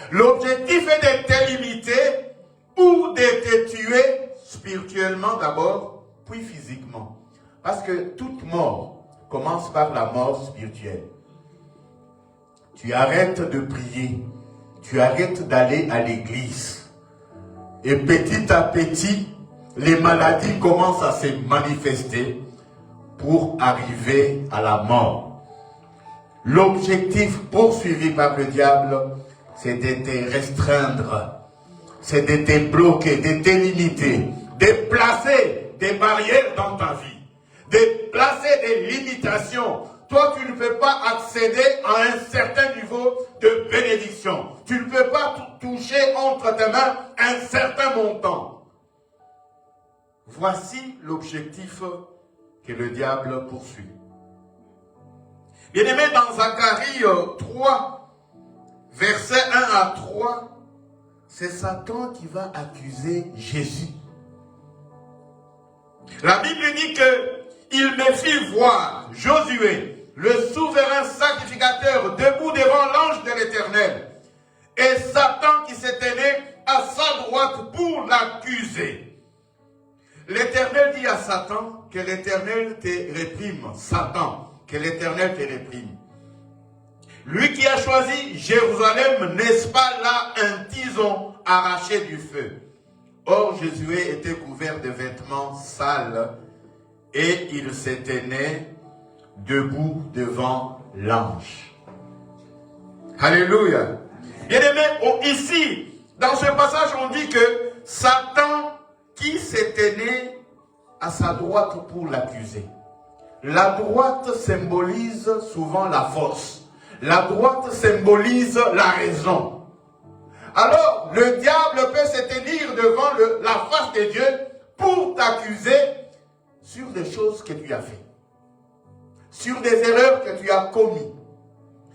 L'objectif est de te limiter ou de te tuer spirituellement d'abord, puis physiquement. Parce que toute mort commence par la mort spirituelle. Tu arrêtes de prier. Tu arrêtes d'aller à l'église. Et petit à petit, les maladies commencent à se manifester pour arriver à la mort. L'objectif poursuivi par le diable, c'est de te restreindre, c'est de te bloquer, de te limiter, de placer des barrières dans ta vie, de placer des limitations. Toi, tu ne peux pas accéder à un certain niveau de bénédiction. Tu ne peux pas toucher entre tes mains un certain montant. Voici l'objectif que le diable poursuit. Bien-aimé, dans Zacharie 3, versets 1 à 3, c'est Satan qui va accuser Jésus. La Bible dit qu'il me fit voir Josué, le souverain sacrificateur, debout devant l'ange de l'Éternel, et Satan qui s'est tenu à sa droite pour l'accuser. L'Éternel dit à Satan que l'Éternel te réprime. Satan, que l'Éternel te réprime. Lui qui a choisi Jérusalem, n'est-ce pas là un tison arraché du feu? Or, Josué était couvert de vêtements sales et il se tenait debout devant l'ange. Alléluia. Bien-aimé, ici, dans ce passage, on dit que Satan qui se tenait à sa droite pour l'accuser. La droite symbolise souvent la force. La droite symbolise la raison. Alors, le diable peut se tenir devant la face de Dieu pour t'accuser sur des choses que tu as faites, sur des erreurs que tu as commises,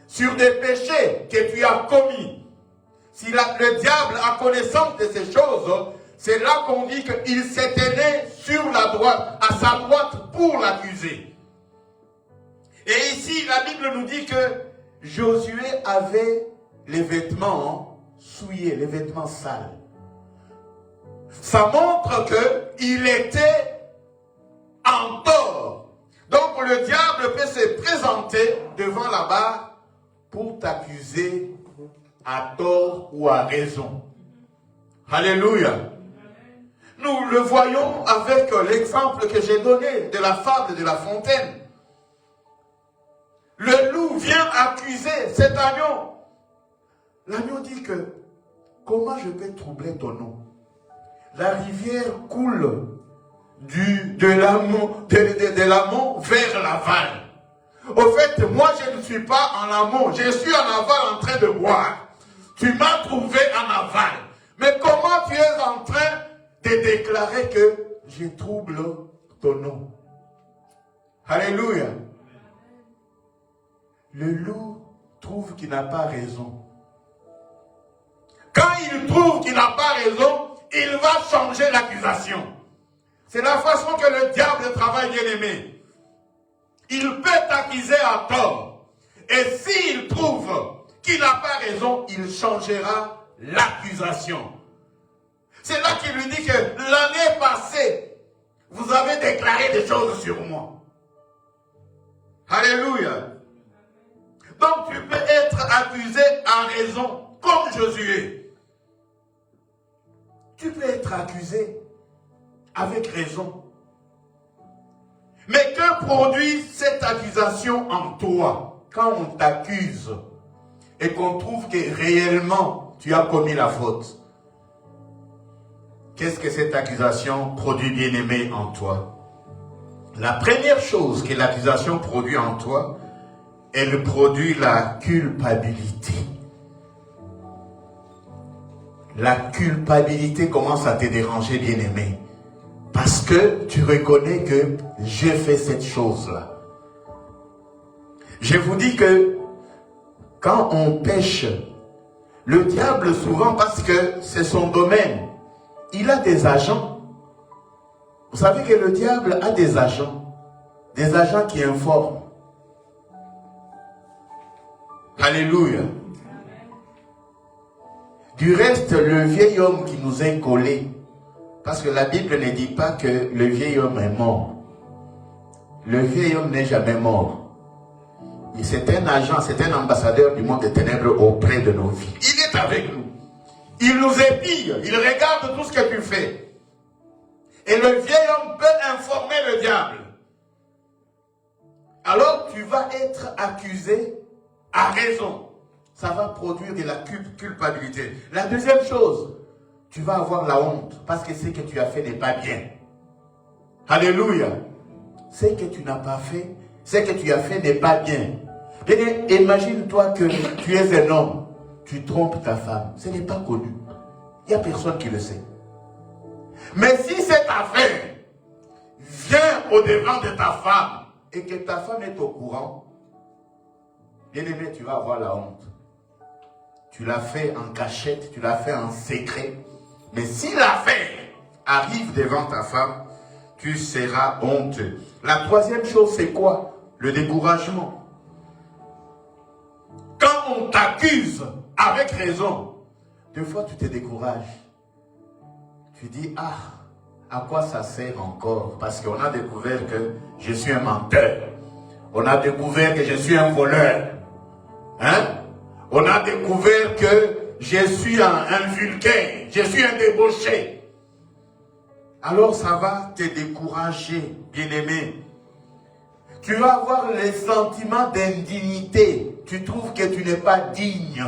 sur des péchés que tu as commis. Si le diable a connaissance de ces choses, c'est là qu'on dit qu'il s'est tenu sur la droite, à sa droite pour l'accuser. Et ici, la Bible nous dit que Josué avait les vêtements souillés, les vêtements sales. Ça montre qu'il était en tort. Donc le diable peut se présenter devant la barre pour t'accuser à tort ou à raison. Alléluia. Nous le voyons avec l'exemple que j'ai donné de la fable de la fontaine. Le loup vient accuser cet agneau. L'agneau dit que, comment je peux troubler ton nom? La rivière coule de l'amont vers l'aval. Au fait, moi je ne suis pas en amont, je suis en aval en train de boire. Tu m'as trouvé en aval. Mais comment tu es en train de déclarer que je trouble ton nom? Alléluia. Le loup trouve qu'il n'a pas raison. Quand il trouve qu'il n'a pas raison, il va changer l'accusation. C'est la façon que le diable travaille, bien-aimé. Il peut t'accuser à tort. Et s'il trouve qu'il n'a pas raison, il changera l'accusation. C'est là qu'il lui dit que l'année passée, vous avez déclaré des choses sur moi. Alléluia. Donc tu peux être accusé à raison, comme Josué. Tu peux être accusé avec raison. Mais que produit cette accusation en toi quand on t'accuse et qu'on trouve que réellement tu as commis la faute? Qu'est-ce que cette accusation produit, bien-aimé, en toi? La première chose que l'accusation produit en toi, elle produit la culpabilité. La culpabilité commence à te déranger, bien-aimé. Parce que tu reconnais que j'ai fait cette chose-là. Je vous dis que quand on pêche, le diable souvent, parce que c'est son domaine, il a des agents. Vous savez que le diable a des agents qui informent. Alléluia. Du reste, le vieil homme qui nous est collé, parce que la Bible ne dit pas que le vieil homme est mort. Le vieil homme n'est jamais mort. C'est un agent, c'est un ambassadeur du monde des ténèbres auprès de nos vies. Il est avec nous. Il nous épie, il regarde tout ce que tu fais. Et le vieil homme peut informer le diable. Alors tu vas être accusé à raison. Ça va produire de la culpabilité. La deuxième chose, tu vas avoir la honte parce que ce que tu as fait n'est pas bien. Alléluia. Ce que tu n'as pas fait, ce que tu as fait n'est pas bien. Imagine-toi que tu es un homme, tu trompes ta femme. Ce n'est pas connu. Il n'y a personne qui le sait. Mais si cette affaire vient au-devant de ta femme et que ta femme est au courant, bien-aimé, tu vas avoir la honte. Tu l'as fait en cachette, tu l'as fait en secret. Mais si l'affaire arrive devant ta femme, tu seras honteux. La troisième chose, c'est quoi? Le découragement. Quand on t'accuse avec raison, des fois tu te décourages. Tu dis, ah, à quoi ça sert encore? Parce qu'on a découvert que je suis un menteur. On a découvert que je suis un voleur. Hein? On a découvert que je suis un vulgaire. Je suis un débauché. Alors ça va te décourager, bien-aimé. Tu vas avoir les sentiments d'indignité. Tu trouves que tu n'es pas digne.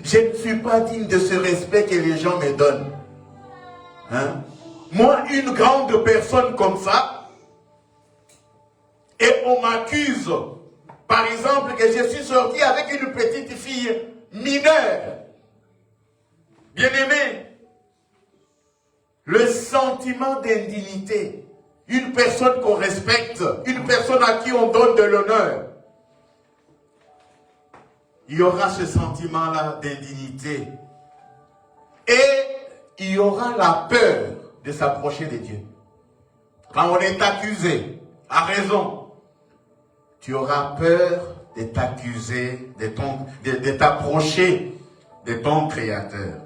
Je ne suis pas digne de ce respect que les gens me donnent. Hein? Moi, une grande personne comme ça, et on m'accuse, par exemple, que je suis sorti avec une petite fille mineure. Bien-aimé, le sentiment d'indignité, une personne qu'on respecte, une personne à qui on donne de l'honneur, il y aura ce sentiment-là d'indignité. Et il y aura la peur de s'approcher de Dieu. Quand on est accusé, à raison, tu auras peur de t'accuser, de t'approcher de ton Créateur.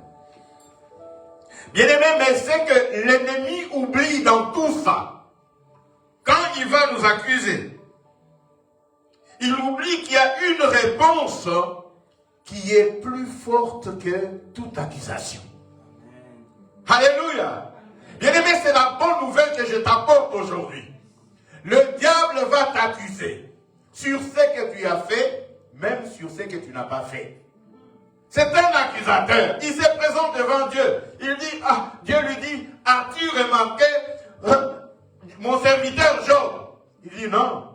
Bien-aimé, mais c'est que l'ennemi oublie dans tout ça. Quand il va nous accuser, il oublie qu'il y a une réponse qui est plus forte que toute accusation. Alléluia. Bien-aimé, c'est la bonne nouvelle que je t'apporte aujourd'hui. Le diable va t'accuser sur ce que tu as fait, même sur ce que tu n'as pas fait. C'est un accusateur. Il se présente devant Dieu. Il dit, Dieu lui dit, as-tu remarqué mon serviteur Job? Il dit non.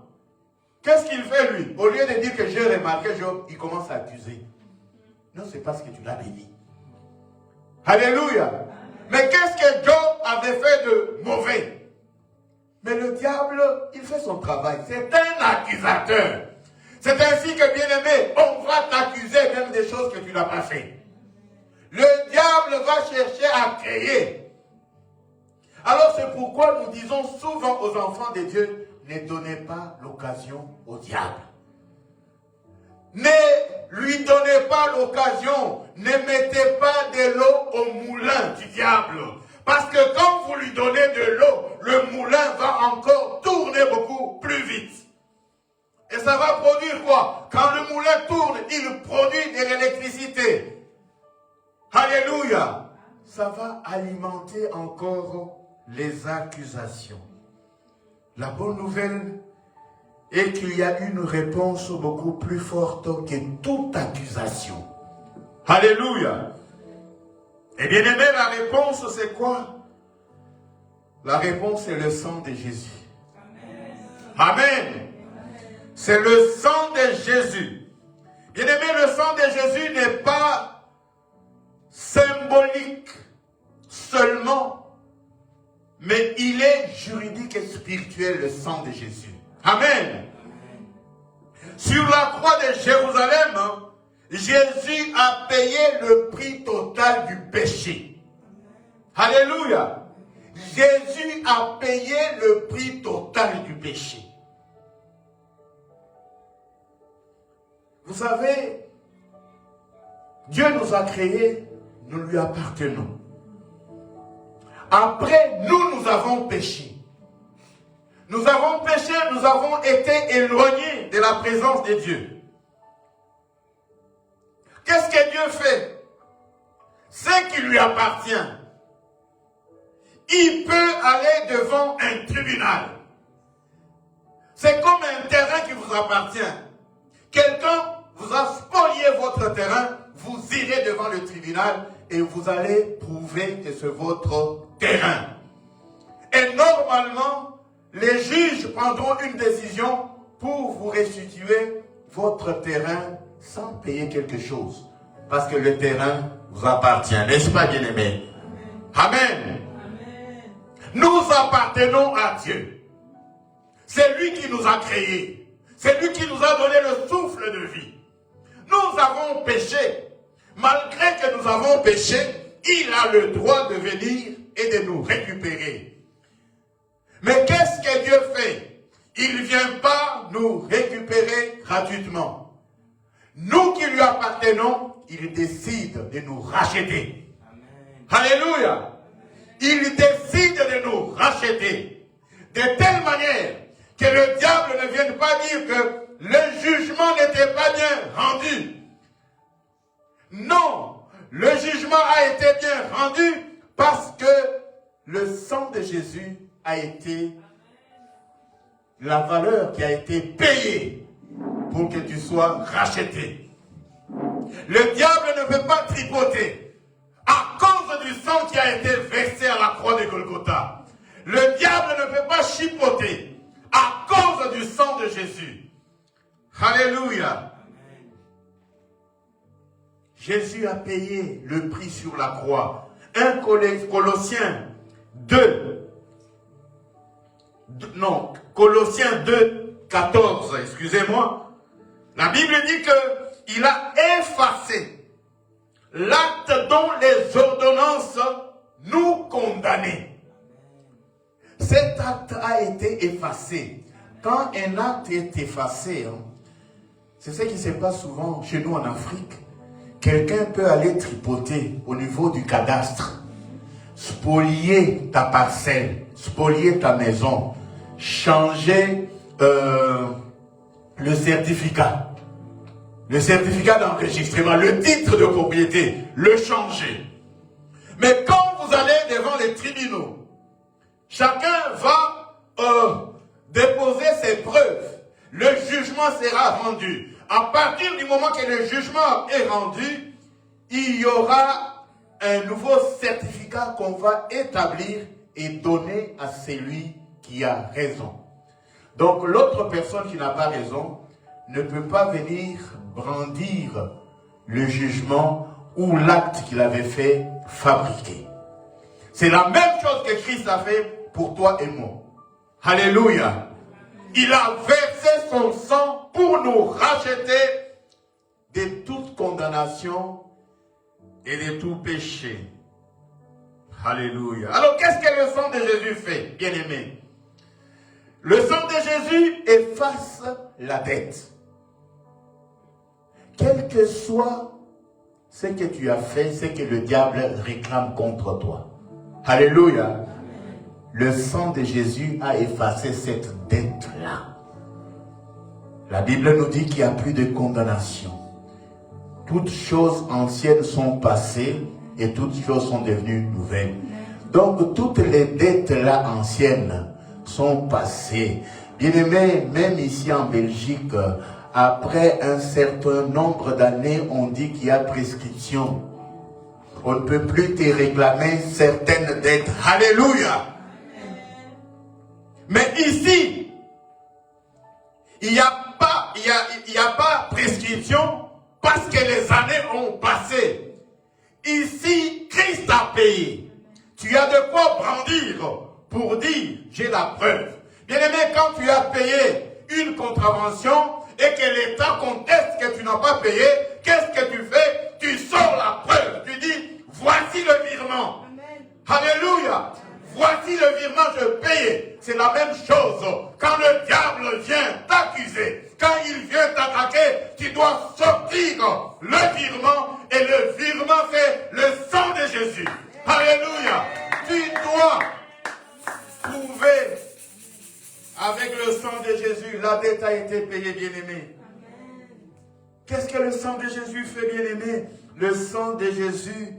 Qu'est-ce qu'il fait lui? Au lieu de dire que j'ai remarqué Job, il commence à accuser. Non, c'est parce que tu l'as béni. Alléluia. Mais qu'est-ce que Job avait fait de mauvais? Mais le diable, il fait son travail. C'est un accusateur. C'est ainsi que, bien-aimé, on va t'accuser même des choses que tu n'as pas fait. Le diable va chercher à créer. Alors c'est pourquoi nous disons souvent aux enfants de Dieu, ne donnez pas l'occasion au diable. Ne lui donnez pas l'occasion. Ne mettez pas de l'eau au moulin du diable. Parce que quand vous lui donnez de l'eau, le moulin va encore tourner beaucoup plus vite. Et ça va produire quoi? Quand le moulin tourne, il produit de l'électricité. Alléluia. Ça va alimenter encore les accusations. La bonne nouvelle est qu'il y a une réponse beaucoup plus forte que toute accusation. Alléluia. Et bien aimé, la réponse c'est quoi? La réponse c'est le sang de Jésus. Amen. C'est le sang de Jésus. Bien aimé, le sang de Jésus n'est pas symbolique seulement, mais il est juridique et spirituel, le sang de Jésus. Amen. Sur la croix de Jérusalem, Jésus a payé le prix total du péché. Alléluia. Jésus a payé le prix total du péché. Vous savez, Dieu nous a créés, nous lui appartenons. Après, nous avons péché. Nous avons péché, nous avons été éloignés de la présence de Dieu. Qu'est-ce que Dieu fait? Ce qui lui appartient. Il peut aller devant un tribunal. C'est comme un terrain qui vous appartient. Quelqu'un vous a spolié votre terrain, vous irez devant le tribunal et vous allez prouver que c'est votre terrain. Et normalement, les juges prendront une décision pour vous restituer votre terrain sans payer quelque chose. Parce que le terrain vous appartient. N'est-ce pas, bien-aimé? Amen. Nous appartenons à Dieu. C'est lui qui nous a créés. C'est lui qui nous a donné le souffle de vie. Nous avons péché. Malgré que nous avons péché, il a le droit de venir et de nous récupérer. Mais qu'est-ce que Dieu fait? Il ne vient pas nous récupérer gratuitement. Nous qui lui appartenons, il décide de nous racheter. Amen. Alléluia. Il décide de nous racheter. De telle manière que le diable ne vienne pas dire que le jugement n'était pas bien rendu. Non, le jugement a été bien rendu parce que le sang de Jésus a été la valeur qui a été payée pour que tu sois racheté. Le diable ne peut pas tripoter à cause du sang qui a été versé à la croix de Golgotha. Le diable ne peut pas chipoter à cause du sang de Jésus. Alléluia. Jésus a payé le prix sur la croix. 1 Colossiens 2, 14, excusez-moi. La Bible dit qu'il a effacé l'acte dont les ordonnances nous condamnaient. Cet acte a été effacé. Quand un acte est effacé, c'est ce qui se passe souvent chez nous en Afrique. Quelqu'un peut aller tripoter au niveau du cadastre, spolier ta parcelle, spolier ta maison, changer le certificat d'enregistrement, le titre de propriété, le changer. Mais quand vous allez devant les tribunaux, chacun va déposer ses preuves. Le jugement sera rendu. À partir du moment que le jugement est rendu, il y aura un nouveau certificat qu'on va établir et donner à celui qui a raison. Donc l'autre personne qui n'a pas raison ne peut pas venir brandir le jugement ou l'acte qu'il avait fait fabriquer. C'est la même chose que Christ a fait pour toi et moi. Alléluia. Il a versé son sang pour nous racheter de toute condamnation et de tout péché. Alléluia. Alors qu'est-ce que le sang de Jésus fait, bien-aimé? Le sang de Jésus efface la dette. Quel que soit ce que tu as fait, ce que le diable réclame contre toi. Alléluia. Le sang de Jésus a effacé cette dette-là. La Bible nous dit qu'il n'y a plus de condamnation. Toutes choses anciennes sont passées et toutes choses sont devenues nouvelles. Donc toutes les dettes-là anciennes sont passées. Bien-aimés, même ici en Belgique, après un certain nombre d'années, on dit qu'il y a prescription. On ne peut plus te réclamer certaines dettes. Alléluia. Mais ici, il n'y a pas prescription parce que les années ont passé. Ici, Christ a payé. Tu as de quoi brandir pour dire, j'ai la preuve. Bien-aimé, quand tu as payé une contravention et que l'État conteste que tu n'as pas payé, qu'est-ce que tu fais? Tu sors la preuve. Tu dis, voici le virement. Amen. Alléluia. Voici le virement, je paye. C'est la même chose. Quand le diable vient t'accuser, quand il vient t'attaquer, tu dois sortir le virement. Et le virement, c'est le sang de Jésus. Alléluia. Tu dois prouver avec le sang de Jésus. La dette a été payée, bien-aimé. Qu'est-ce que le sang de Jésus fait, bien-aimé? Le sang de Jésus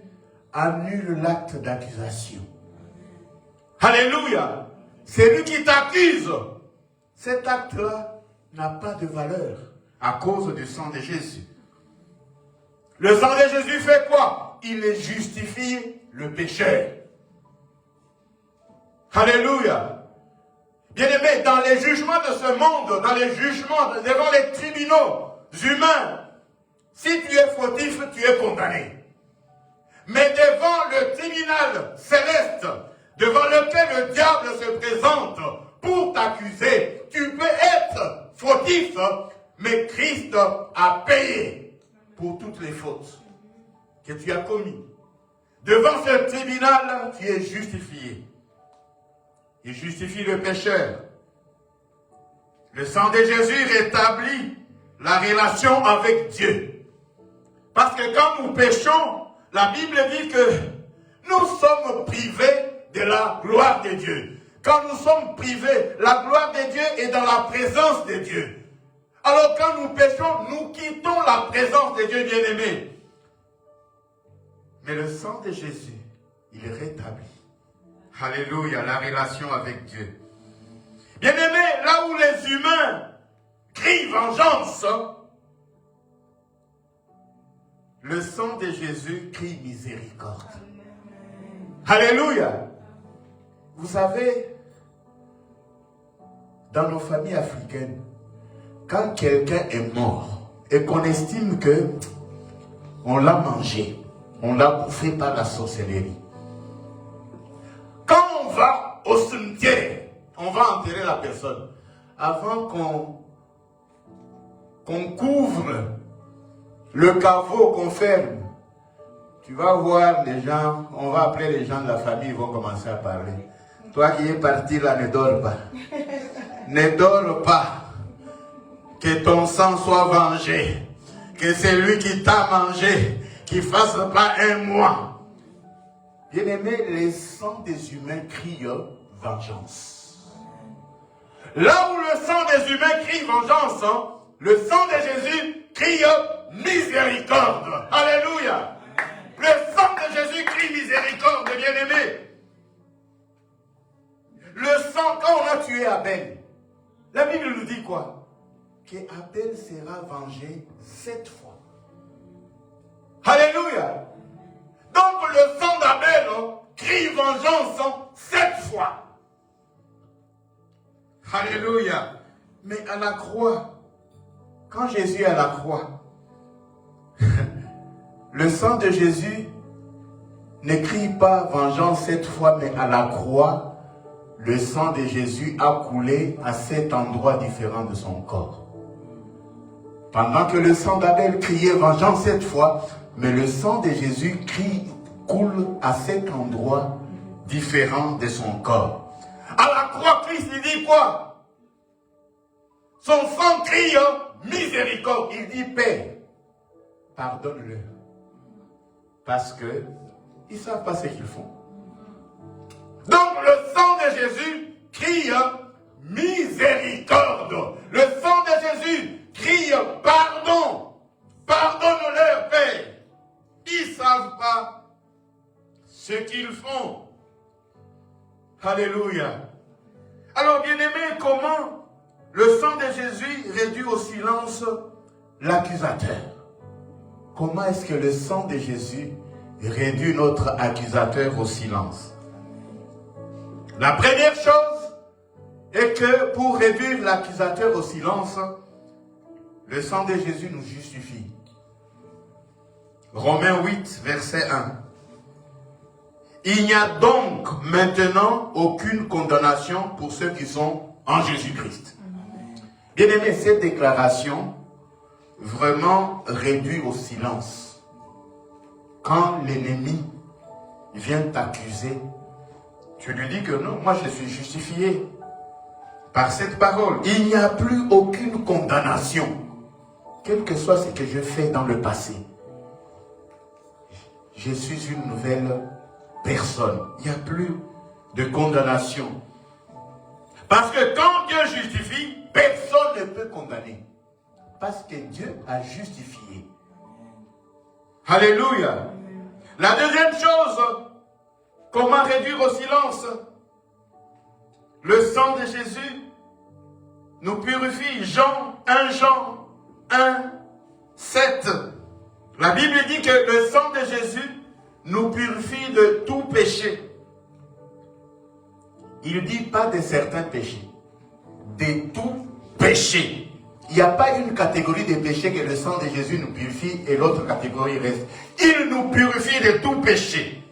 annule l'acte d'accusation. Alléluia. C'est lui qui t'accuse. Cet acte-là n'a pas de valeur à cause du sang de Jésus. Le sang de Jésus fait quoi? Il justifie le pécheur. Alléluia. Bien-aimé, dans les jugements de ce monde, dans les jugements, devant les tribunaux humains, si tu es fautif, tu es condamné. Mais devant le tribunal céleste, devant lequel le diable se présente pour t'accuser, tu peux être fautif, mais Christ a payé pour toutes les fautes que tu as commises. Devant ce tribunal, tu es justifié. Il justifie le pécheur. Le sang de Jésus rétablit la relation avec Dieu. Parce que quand nous péchons, la Bible dit que nous sommes privés de la gloire de Dieu. Quand nous sommes privés, la gloire de Dieu est dans la présence de Dieu. Alors quand nous péchons, nous quittons la présence de Dieu bien-aimé. Mais le sang de Jésus, il rétablit. Alléluia, la relation avec Dieu. Bien-aimé, là où les humains crient vengeance, le sang de Jésus crie miséricorde. Alléluia. Vous savez, dans nos familles africaines, quand quelqu'un est mort et qu'on estime que on l'a mangé, on l'a bouffé par la sorcellerie, quand on va au cimetière, on va enterrer la personne, avant qu'on couvre le caveau, qu'on ferme, tu vas voir les gens, on va appeler les gens de la famille, ils vont commencer à parler. Toi qui es parti là, ne dors pas. Ne dors pas. Que ton sang soit vengé. Que celui qui t'a mangé, qu'il ne fasse pas un mois. Bien-aimé, les sangs des humains crient vengeance. Là où le sang des humains crie vengeance, le sang de Jésus crie miséricorde. Alléluia. Le sang de Jésus crie miséricorde, bien-aimé. venger 7 fois. Alléluia. Donc le sang d'Abel crie vengeance 7 fois. Alléluia. Mais à la croix, quand Jésus est à la croix, le sang de Jésus ne crie pas vengeance 7 fois, mais à la croix, le sang de Jésus a coulé à 7 endroits différents de son corps. Pendant que le sang d'Abel criait vengeance 7 fois, mais le sang de Jésus coule à 7 endroits différents de son corps. À la croix, Christ il dit quoi? Son sang crie miséricorde. Il dit Père, pardonne-le. Parce que ils ne savent pas ce qu'ils font. Donc le sang de Jésus crie miséricorde. Le sang de Jésus crie pardon. Pardonne-leur, Père. Ils ne savent pas ce qu'ils font. Alléluia. Alors, bien-aimés, comment le sang de Jésus réduit au silence l'accusateur? Comment est-ce que le sang de Jésus réduit notre accusateur au silence? La première chose est que pour réduire l'accusateur au silence, le sang de Jésus nous justifie. Romains 8, verset 1. Il n'y a donc maintenant aucune condamnation pour ceux qui sont en Jésus-Christ. Bien-aimé, cette déclaration vraiment réduit au silence. Quand l'ennemi vient t'accuser, tu lui dis que non, moi je suis justifié par cette parole. Il n'y a plus aucune condamnation, quel que soit ce que je fais dans le passé. Je suis une nouvelle personne. Il n'y a plus de condamnation. Parce que quand Dieu justifie, personne ne peut condamner. Parce que Dieu a justifié. Alléluia. La deuxième chose, comment réduire au silence? Le sang de Jésus nous purifie. Jean 1, 7. La Bible dit que le sang de Jésus nous purifie de tout péché. Il ne dit pas de certains péchés, de tout péché. Il n'y a pas une catégorie de péchés que le sang de Jésus nous purifie et l'autre catégorie reste. Il nous purifie de tout péché.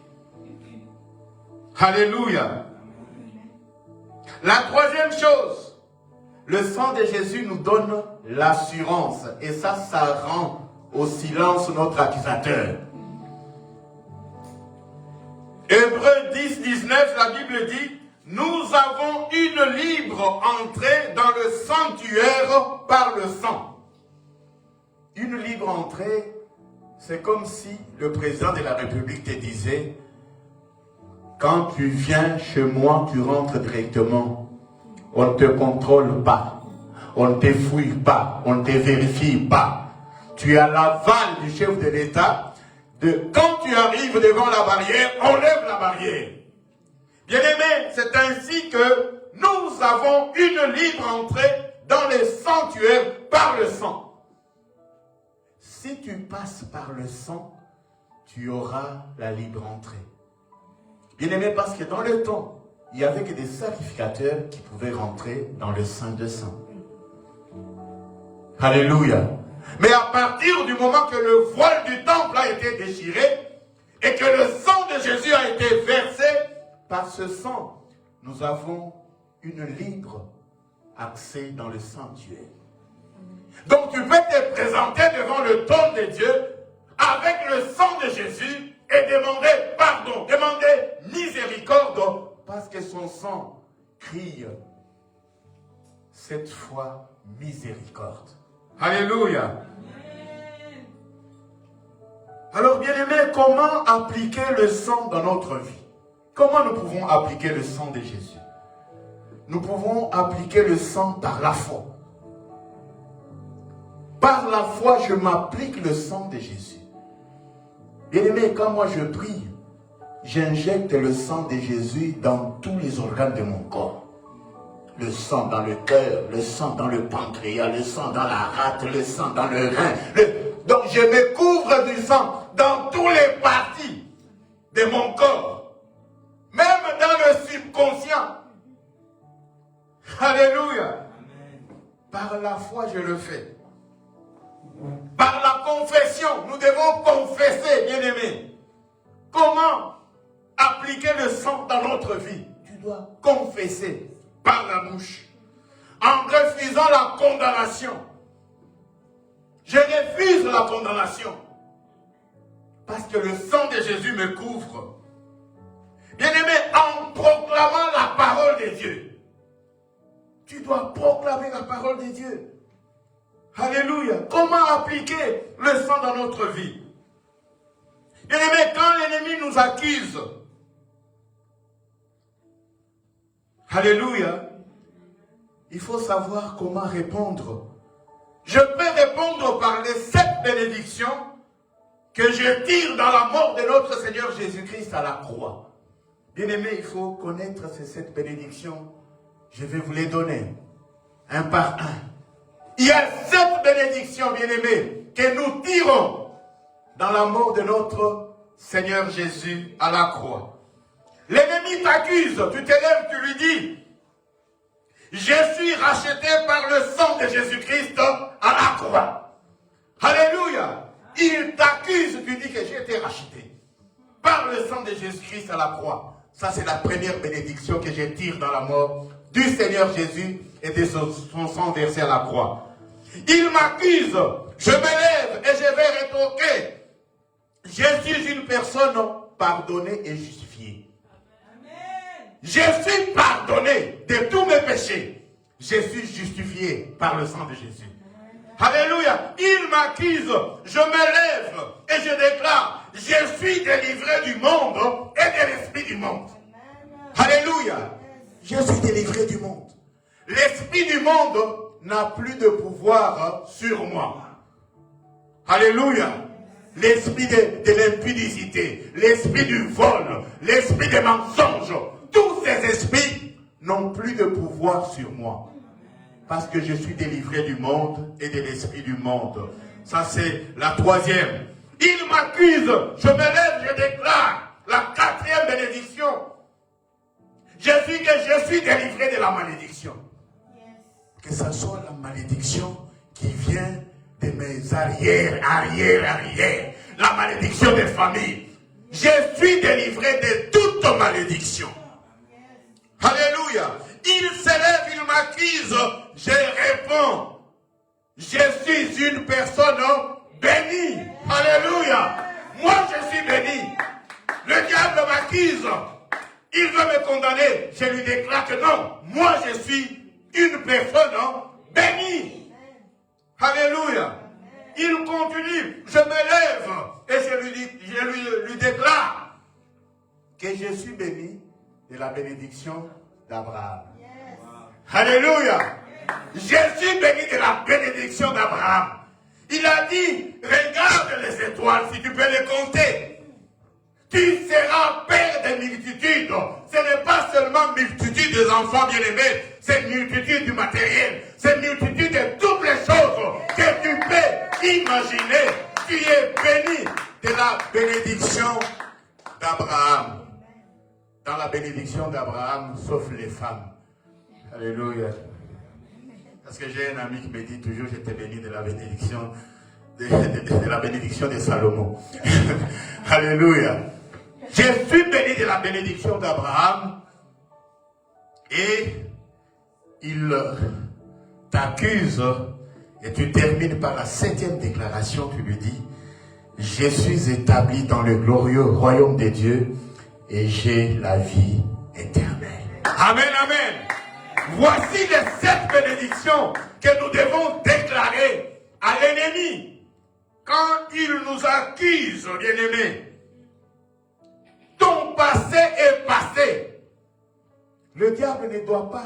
Alléluia. La troisième chose, le sang de Jésus nous donne l'assurance. Et ça rend au silence notre accusateur. Hébreux 10, 19, la Bible dit, nous avons une libre entrée dans le sanctuaire par le sang. Une libre entrée, c'est comme si le président de la République te disait, quand tu viens chez moi, tu rentres directement. On ne te contrôle pas. On ne te fouille pas. On ne te vérifie pas. Tu as l'aval du chef de l'État. Quand tu arrives devant la barrière, enlève la barrière. Bien-aimés, c'est ainsi que nous avons une libre entrée dans les sanctuaires par le sang. Si tu passes par le sang, tu auras la libre entrée. Bien-aimés, parce que dans le temps, il n'y avait que des sacrificateurs qui pouvaient rentrer dans le Saint de Saints. Alléluia. Mais à partir du moment que le voile du temple a été déchiré et que le sang de Jésus a été versé, par ce sang, nous avons une libre accès dans le sanctuaire. Donc tu peux te présenter devant le trône de Dieu avec le sang de Jésus et demander pardon, demander miséricorde, parce que son sang crie cette fois miséricorde. Alléluia. Alors bien-aimés, comment appliquer le sang dans notre vie? Comment nous pouvons appliquer le sang de Jésus? Nous pouvons appliquer le sang par la foi. Par la foi, je m'applique le sang de Jésus. Bien-aimés, quand moi je prie, j'injecte le sang de Jésus dans tous les organes de mon corps. Le sang dans le cœur, le sang dans le pancréas, le sang dans la rate, le sang dans le rein. Donc je me couvre du sang dans tous les parties de mon corps. Même dans le subconscient. Alléluia. Par la foi, je le fais. Par la confession, nous devons confesser, bien-aimés. Comment appliquer le sang dans notre vie? Tu dois confesser par la bouche, en refusant la condamnation. Je refuse la condamnation, parce que le sang de Jésus me couvre. Bien-aimé, en proclamant la parole de Dieu, tu dois proclamer la parole de Dieu. Alléluia. Comment appliquer le sang dans notre vie? Bien-aimé, quand l'ennemi nous accuse, alléluia, il faut savoir comment répondre. Je peux répondre par les 7 bénédictions que je tire dans la mort de notre Seigneur Jésus-Christ à la croix. Bien-aimé, il faut connaître ces 7 bénédictions. Je vais vous les donner, un par un. Il y a 7 bénédictions, bien-aimés, que nous tirons dans la mort de notre Seigneur Jésus à la croix. L'ennemi t'accuse, tu t'élèves, tu lui dis, je suis racheté par le sang de Jésus-Christ à la croix. Alléluia. Il t'accuse, tu dis que j'ai été racheté par le sang de Jésus-Christ à la croix. Ça, c'est la première bénédiction que je tire dans la mort du Seigneur Jésus et de son sang versé à la croix. Il m'accuse, je me lève et je vais rétorquer. Je suis une personne pardonnée et justifiée. Je suis pardonné de tous mes péchés. Je suis justifié par le sang de Jésus. Alléluia. Il m'accuse, je me lève et je déclare, je suis délivré du monde et de l'esprit du monde. Alléluia. Je suis délivré du monde. L'esprit du monde n'a plus de pouvoir sur moi. Alléluia. L'esprit de l'impudicité, l'esprit du vol, l'esprit des mensonges, tous ces esprits n'ont plus de pouvoir sur moi. Parce que je suis délivré du monde et de l'esprit du monde. Ça, c'est la 3e. Il m'accuse, je me lève, je déclare la 4e bénédiction. Je suis délivré de la malédiction. Que ce soit la malédiction qui vient de mes arrière. La malédiction des familles. Je suis délivré de toute malédiction. Alléluia. Il s'élève, il m'accuse. Je réponds. Je suis une personne bénie. Alléluia. Moi, je suis béni. Le diable m'accuse. Il veut me condamner. Je lui déclare que non. Moi, je suis une personne bénie. Alléluia. Il continue. Je me lève et je lui déclare que je suis béni de la bénédiction d'Abraham. Alléluia. Je suis béni de la bénédiction d'Abraham. Il a dit, regarde les étoiles si tu peux les compter. Tu seras père des multitudes. Ce n'est pas seulement multitude des enfants bien-aimés, c'est multitude du matériel, c'est multitude de toutes les choses que tu peux imaginer. Tu es béni de la bénédiction d'Abraham. Dans la bénédiction d'Abraham, sauf les femmes. Alléluia. Parce que j'ai un ami qui me dit toujours, j'étais béni de la bénédiction de la bénédiction de Salomon. Alléluia. Je suis béni de la bénédiction d'Abraham et il t'accuse et tu termines par la 7e déclaration, tu lui dis, je suis établi dans le glorieux royaume de Dieu et j'ai la vie éternelle. Amen, amen. Voici les 7 bénédictions que nous devons déclarer à l'ennemi quand il nous accuse, bien-aimés. Ton passé est passé. Le diable ne doit pas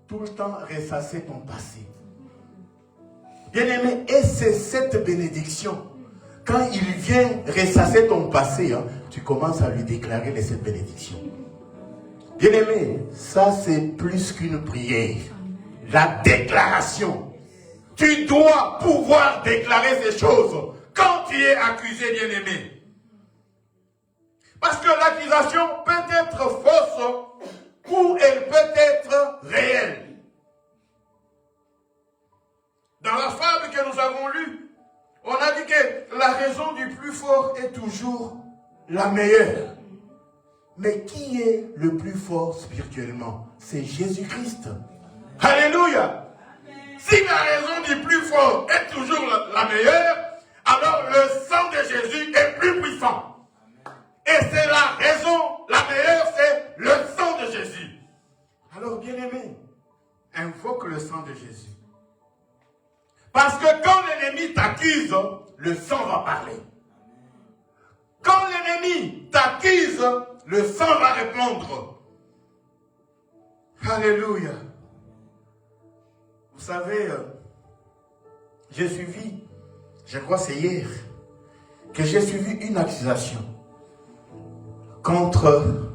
tout le temps ressasser ton passé. Bien-aimé, et c'est cette bénédiction. Quand il vient ressasser ton passé, tu commences à lui déclarer les 7 bénédictions. Bien-aimé, ça c'est plus qu'une prière. La déclaration. Tu dois pouvoir déclarer ces choses quand tu es accusé, bien-aimé. Parce que l'accusation peut être fausse ou elle peut être réelle. Dans la fable que nous avons lue, on a dit que la raison du plus fort est toujours la meilleure. Mais qui est le plus fort spirituellement? C'est Jésus-Christ. Alléluia. Si la raison du plus fort est toujours la meilleure, alors le sang de Jésus est plus puissant. Et c'est la raison, la meilleure, c'est le sang de Jésus. Alors, bien-aimé, invoque le sang de Jésus. Parce que quand l'ennemi t'accuse, le sang va parler. Quand l'ennemi t'accuse, le sang va répondre. Alléluia. Vous savez, j'ai suivi, je crois c'est hier, que j'ai suivi une accusation contre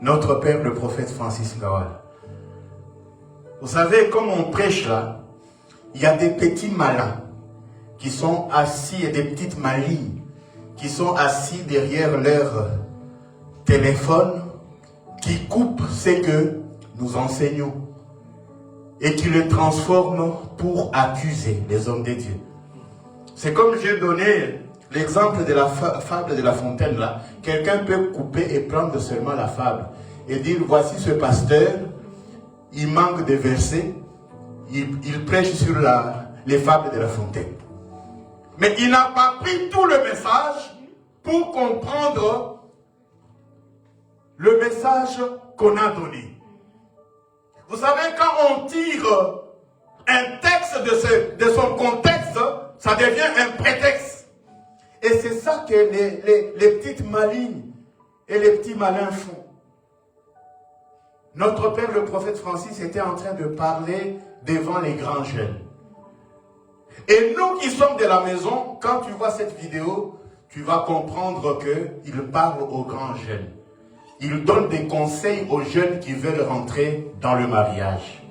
notre père, le prophète Francis Ngawal. Vous savez, comme on prêche là, il y a des petits malins qui sont assis et des petites malines qui sont assis derrière leur téléphone, qui coupent ce que nous enseignons et qui le transforment pour accuser les hommes de Dieu. C'est comme j'ai donné l'exemple de la fable de la fontaine là. Quelqu'un peut couper et prendre seulement la fable et dire voici ce pasteur, il manque de versets, il prêche sur les fables de la fontaine. Mais il n'a pas pris tout le message pour comprendre le message qu'on a donné. Vous savez, quand on tire un texte de son contexte, ça devient un prétexte. Et c'est ça que les petites malines et les petits malins font. Notre père, le prophète Francis, était en train de parler devant les grands jeunes. Et nous qui sommes de la maison, quand tu vois cette vidéo, tu vas comprendre qu'il parle aux grands jeunes. Il donne des conseils aux jeunes qui veulent rentrer dans le mariage.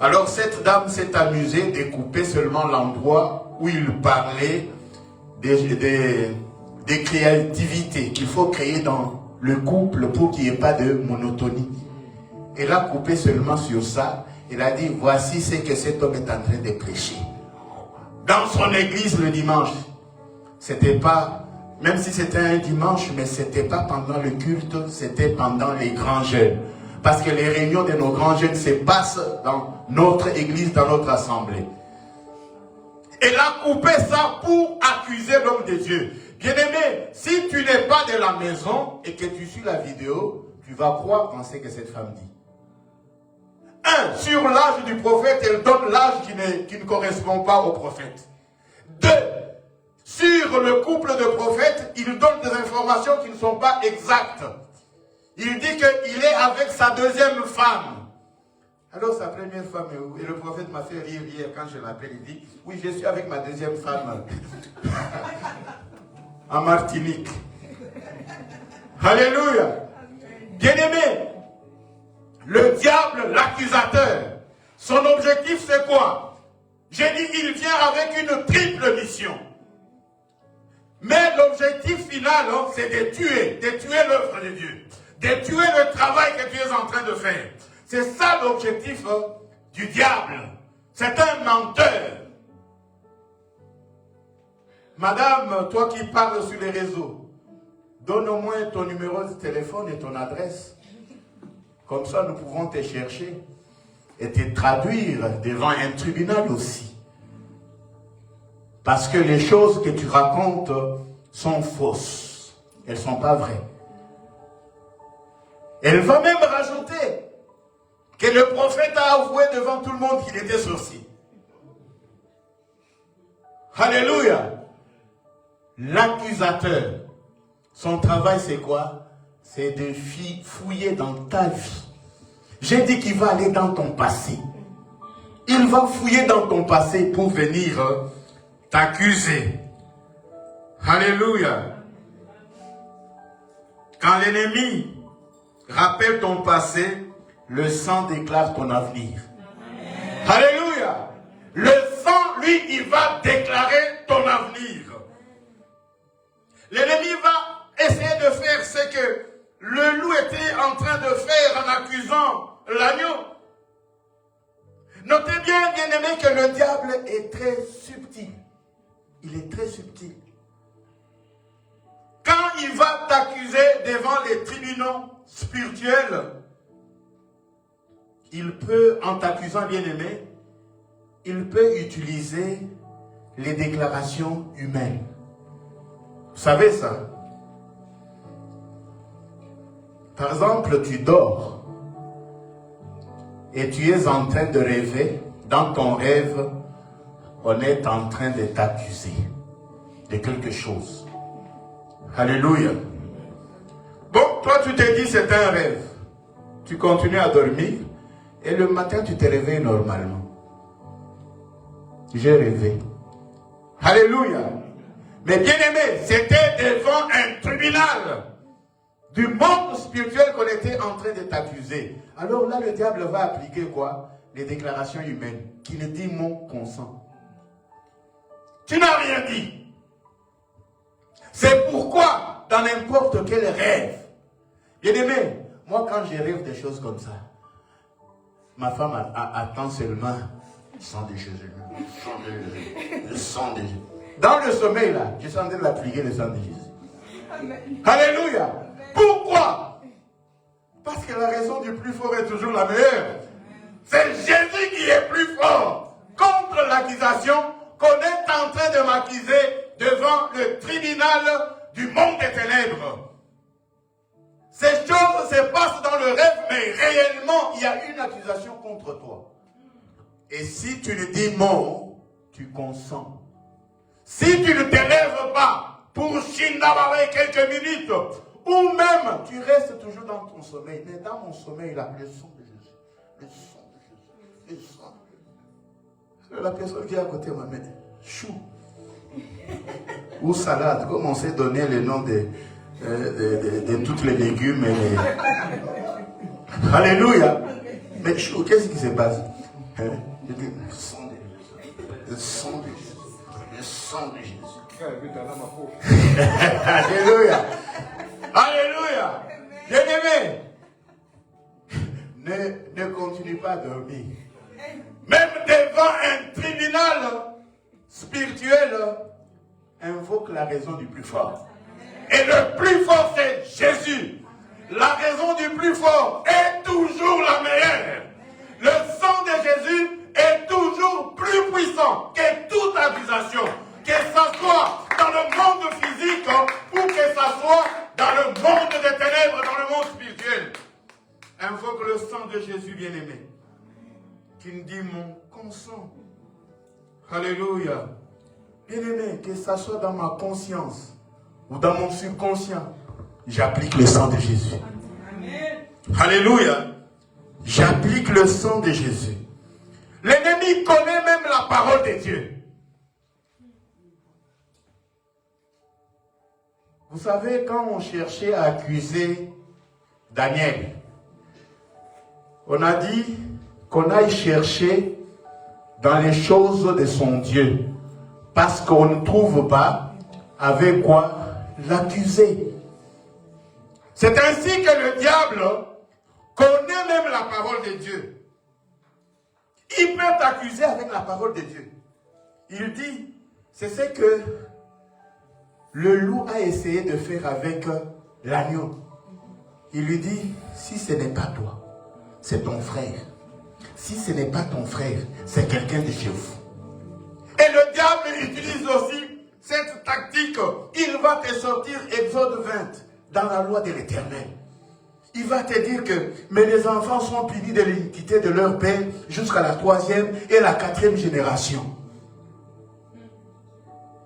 Alors cette dame s'est amusée de couper seulement l'endroit où il parlait des créativités qu'il faut créer dans le couple pour qu'il n'y ait pas de monotonie. Elle a coupé seulement sur ça. Elle a dit, voici ce que cet homme est en train de prêcher. Dans son église le dimanche, c'était pas, même si c'était un dimanche, mais c'était pas pendant le culte, c'était pendant les grands jeûnes. Parce que les réunions de nos grands jeûnes se passent dans notre église, dans notre assemblée. Elle a coupé ça pour accuser l'homme de Dieu. Bien-aimé, si tu n'es pas de la maison et que tu suis la vidéo, tu vas croire en ce que cette femme dit. 1. Sur l'âge du prophète, elle donne l'âge qui ne correspond pas au prophète. 2. Sur le couple de prophètes, il donne des informations qui ne sont pas exactes. Il dit qu'il est avec sa deuxième femme. Alors sa première femme est où? Et le prophète m'a fait rire hier quand je l'appelle. Il dit, oui, je suis avec ma deuxième femme. En Martinique. Alléluia. Bien-aimé, le diable, l'accusateur, son objectif c'est quoi? J'ai dit, il vient avec une triple mission. Mais l'objectif final, c'est de tuer l'œuvre de Dieu, de tuer le travail que tu es en train de faire. C'est ça l'objectif du diable. C'est un menteur. Madame, toi qui parles sur les réseaux, donne au moins ton numéro de téléphone et ton adresse. Comme ça, nous pouvons te chercher et te traduire devant un tribunal aussi. Parce que les choses que tu racontes sont fausses. Elles ne sont pas vraies. Elle va même rajouter que le prophète a avoué devant tout le monde qu'il était sorcier. Alléluia. L'accusateur, son travail c'est quoi? C'est de fouiller dans ta vie. J'ai dit qu'il va aller dans ton passé. Il va fouiller dans ton passé pour venir t'accuser. Alléluia. Quand l'ennemi rappelle ton passé, le sang déclare ton avenir. Alléluia. Le sang, lui, il va déclarer ton avenir. L'ennemi va essayer de faire ce que le loup était en train de faire en accusant l'agneau. Notez bien, bien-aimés, que le diable est très subtil. Il est très subtil. Quand il va t'accuser devant les tribunaux spirituels, il peut, en t'accusant, bien-aimé, il peut utiliser les déclarations humaines. Vous savez ça? Par exemple, tu dors et tu es en train de rêver. Dans ton rêve, on est en train de t'accuser de quelque chose. Alléluia. Bon, toi tu te dis c'est un rêve. Tu continues à dormir et le matin tu te réveilles normalement. J'ai rêvé. Alléluia. Mais bien aimé, c'était devant un tribunal du monde spirituel qu'on était en train de t'accuser. Alors là, le diable va appliquer quoi? Les déclarations humaines. Qui ne dit mot consent. Tu n'as rien dit. C'est pourquoi, dans n'importe quel rêve, bien aimé, moi quand je rêve des choses comme ça, ma femme attend seulement le sang de Jésus. Le sang de Jésus. Le sang de Jésus. Dans le sommeil là, je suis en train d'appliquer le sang de Jésus. Amen. Alléluia. Pourquoi? Parce que la raison du plus fort est toujours la meilleure. C'est Jésus qui est plus fort contre l'accusation qu'on est en train de m'accuser devant le tribunal du monde des ténèbres. Ces choses se passent dans le rêve, mais réellement, il y a une accusation contre toi. Et si tu ne dis mot, tu consens. Si tu ne te lèves pas pour Shindabawe quelques minutes, ou même tu restes toujours dans ton sommeil, mais dans mon sommeil, là, le sang de Jésus, le sang de Jésus, le sang de Jésus. La personne qui est à côté m'a dit, chou, ou salade, comme on sait donner le nom de tous les légumes. Alléluia. Mais chou, qu'est-ce qui se passe? Je dis, le sang de Jésus, le sang de Jésus. Le sang de Jésus. Alléluia. Alléluia. Bien-aimé, ne continue pas à dormir. Même devant un tribunal spirituel, invoque la raison du plus fort. Et le plus fort, c'est Jésus. La raison du plus fort est toujours la meilleure. Le sang de Jésus est toujours plus puissant que toute accusation. Que ça soit dans le monde physique ou que ça soit dans le monde des ténèbres, dans le monde spirituel. Invoque le sang de Jésus bien-aimé. Qui me dit mon consent. Alléluia. Bien-aimé, que ça soit dans ma conscience ou dans mon subconscient, j'applique le sang de Jésus. Amen. Alléluia. J'applique le sang de Jésus. L'ennemi connaît même la parole de Dieu. Vous savez, quand on cherchait à accuser Daniel, on a dit qu'on aille chercher dans les choses de son Dieu, parce qu'on ne trouve pas avec quoi l'accuser. C'est ainsi que le diable connaît même la parole de Dieu. Il peut t'accuser avec la parole de Dieu. Il dit, c'est ce que le loup a essayé de faire avec l'agneau. Il lui dit, si ce n'est pas toi, c'est ton frère. Si ce n'est pas ton frère, c'est quelqu'un de chez vous. Et le diable utilise aussi cette tactique. Il va te sortir Exode 20 dans la loi de l'Éternel. Il va te dire que mais les enfants sont punis de l'iniquité de leur père jusqu'à la 3e et la 4e génération.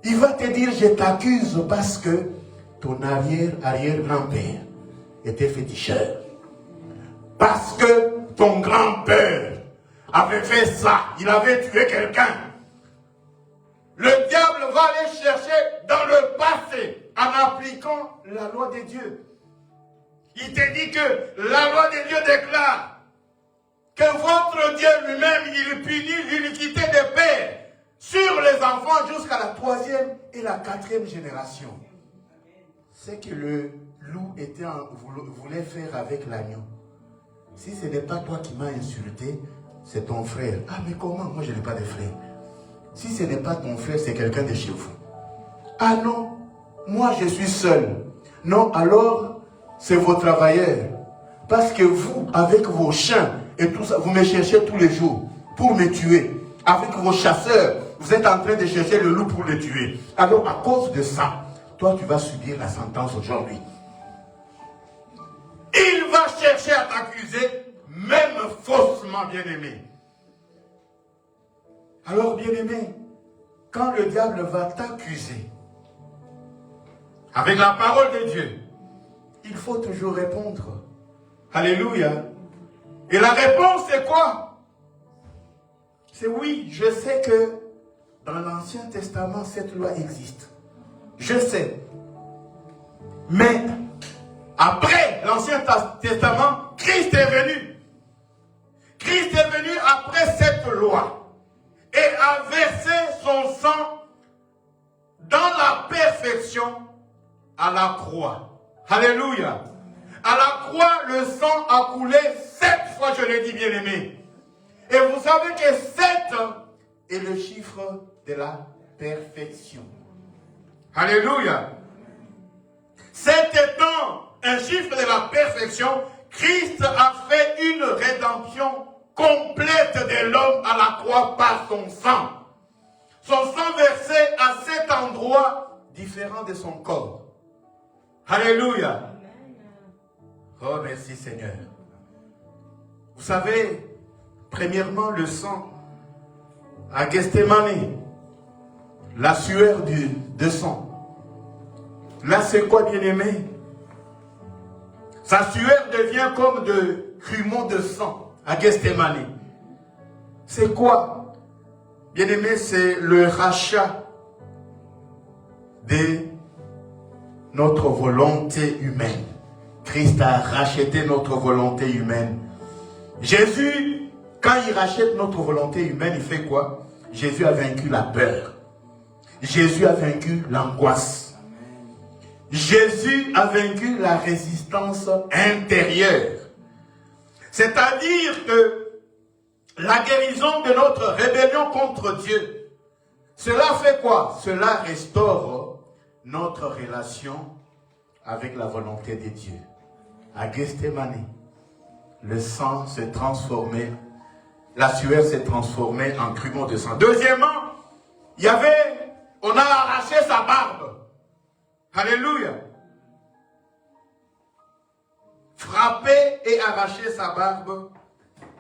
Il va te dire, je t'accuse parce que ton arrière-grand-père était féticheur. Parce que ton grand-père avait fait ça, il avait tué quelqu'un. Le diable va aller chercher dans le passé en appliquant la loi de Dieu. Il te dit que la loi de Dieu déclare que votre Dieu lui-même, il punit l'iniquité des pères sur les enfants jusqu'à la 3e et la 4e génération. C'est que le loup voulait faire avec l'agneau. Si ce n'est pas toi qui m'as insulté, c'est ton frère. Ah, mais comment? Moi, je n'ai pas de frère. Si ce n'est pas ton frère, c'est quelqu'un de chez vous. Ah non, moi, je suis seul. Non, alors, c'est vos travailleurs. Parce que vous, avec vos chiens et tout ça, vous me cherchez tous les jours pour me tuer. Avec vos chasseurs, vous êtes en train de chercher le loup pour le tuer. Alors, à cause de ça, toi, tu vas subir la sentence aujourd'hui. Il va chercher à t'accuser, même faussement, bien-aimé. Alors, bien-aimé, quand le diable va t'accuser, avec la parole de Dieu, il faut toujours répondre. Alléluia. Et la réponse, c'est quoi? C'est oui, je sais que dans l'Ancien Testament, cette loi existe. Je sais. Mais, après l'Ancien Testament, Christ est venu. Christ est venu après cette loi et a versé son sang dans la perfection à la croix. Alléluia. À la croix, le sang a coulé 7 fois, je l'ai dit, bien-aimé. Et vous savez que 7 est le chiffre de la perfection. Alléluia. 7 étant un chiffre de la perfection, Christ a fait une rédemption complète de l'homme à la croix par son sang. Son sang versé à 7 endroits différents de son corps. Alléluia. Oh, merci Seigneur. Vous savez, premièrement, le sang à Gethsémani, la sueur de sang. Là, c'est quoi, bien-aimé? Sa sueur devient comme de grumeaux de sang à Gethsémani. C'est quoi? Bien-aimé, c'est le rachat de notre volonté humaine. Christ a racheté notre volonté humaine. Jésus, quand il rachète notre volonté humaine, il fait quoi? Jésus a vaincu la peur. Jésus a vaincu l'angoisse. Jésus a vaincu la résistance intérieure. C'est-à-dire que la guérison de notre rébellion contre Dieu, cela fait quoi? Cela restaure notre relation avec la volonté de Dieu. À Gethsémani, le sang s'est transformé, la sueur s'est transformée en grumeaux de sang. Deuxièmement, on a arraché sa barbe. Alléluia. Frappé et arraché sa barbe,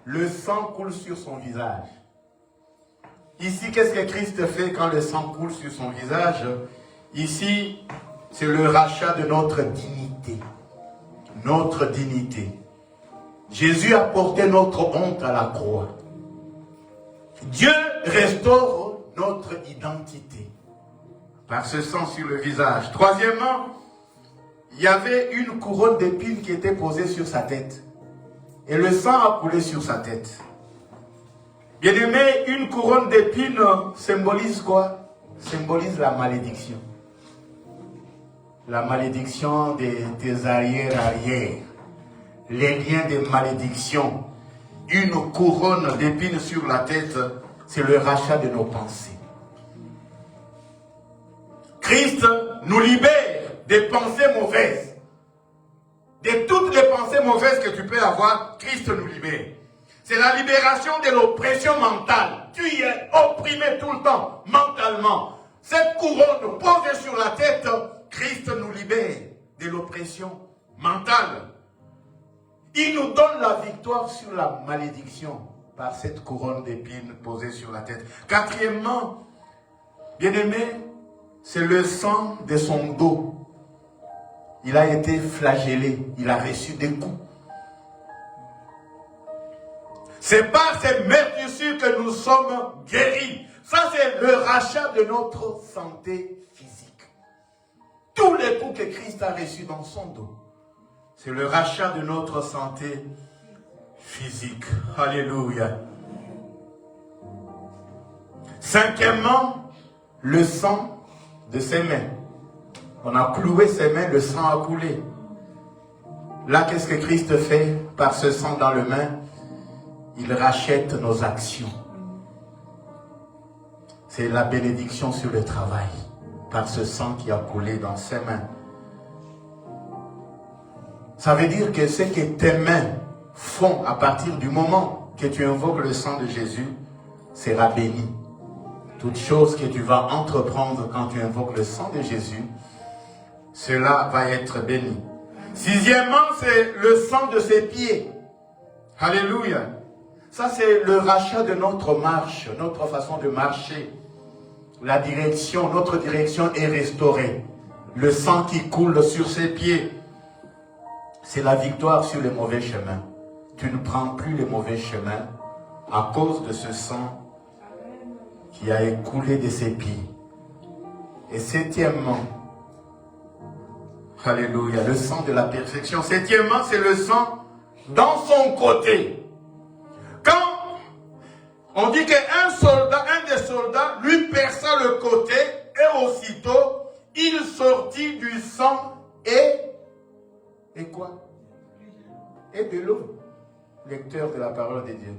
le sang coule sur son visage. Ici, qu'est-ce que Christ fait quand le sang coule sur son visage? Ici, c'est le rachat de notre dignité. Notre dignité. Jésus a porté notre honte à la croix. Dieu restaure notre identité par ce sang sur le visage. Troisièmement, il y avait une couronne d'épines qui était posée sur sa tête. Et le sang a coulé sur sa tête. Bien-aimé, une couronne d'épines symbolise quoi? Symbolise la malédiction. La malédiction de tes arrière-arrière. Les liens de malédiction. Une couronne d'épines sur la tête, c'est le rachat de nos pensées. Christ nous libère des pensées mauvaises. De toutes les pensées mauvaises que tu peux avoir, Christ nous libère. C'est la libération de l'oppression mentale. Tu es opprimé tout le temps, mentalement. Cette couronne posée sur la tête, Christ nous libère de l'oppression mentale. Il nous donne la victoire sur la malédiction par cette couronne d'épines posée sur la tête. Quatrièmement, bien-aimé, c'est le sang de son dos. Il a été flagellé, il a reçu des coups. C'est par ces meurtrissures que nous sommes guéris. Ça, c'est le rachat de notre santé physique. Tous les coups que Christ a reçus dans son dos, C'est le rachat de notre santé physique. Alléluia. Cinquièmement, le sang de ses mains. On a cloué ses mains, le sang a coulé. Là, qu'est-ce que Christ fait par ce sang dans les mains? Il rachète nos actions. C'est la bénédiction sur le travail, par ce sang qui a coulé dans ses mains. Ça veut dire que ce que tes mains font à partir du moment que tu invoques le sang de Jésus sera béni. Toute chose que tu vas entreprendre quand tu invoques le sang de Jésus, cela va être béni. Sixièmement, c'est le sang de ses pieds. Alléluia. Ça, c'est le rachat de notre marche, notre façon de marcher. La direction, notre direction est restaurée. Le sang qui coule sur ses pieds, c'est la victoire sur les mauvais chemins. Tu ne prends plus les mauvais chemins à cause de ce sang qui a écoulé de ses pieds. Et septièmement, alléluia, le sang de la perfection. Septièmement, c'est le sang dans son côté. Quand on dit qu'un soldat, un des soldats, lui perça le côté et aussitôt, il sortit du sang et quoi? Et de l'eau. Lecteur de la parole de Dieu.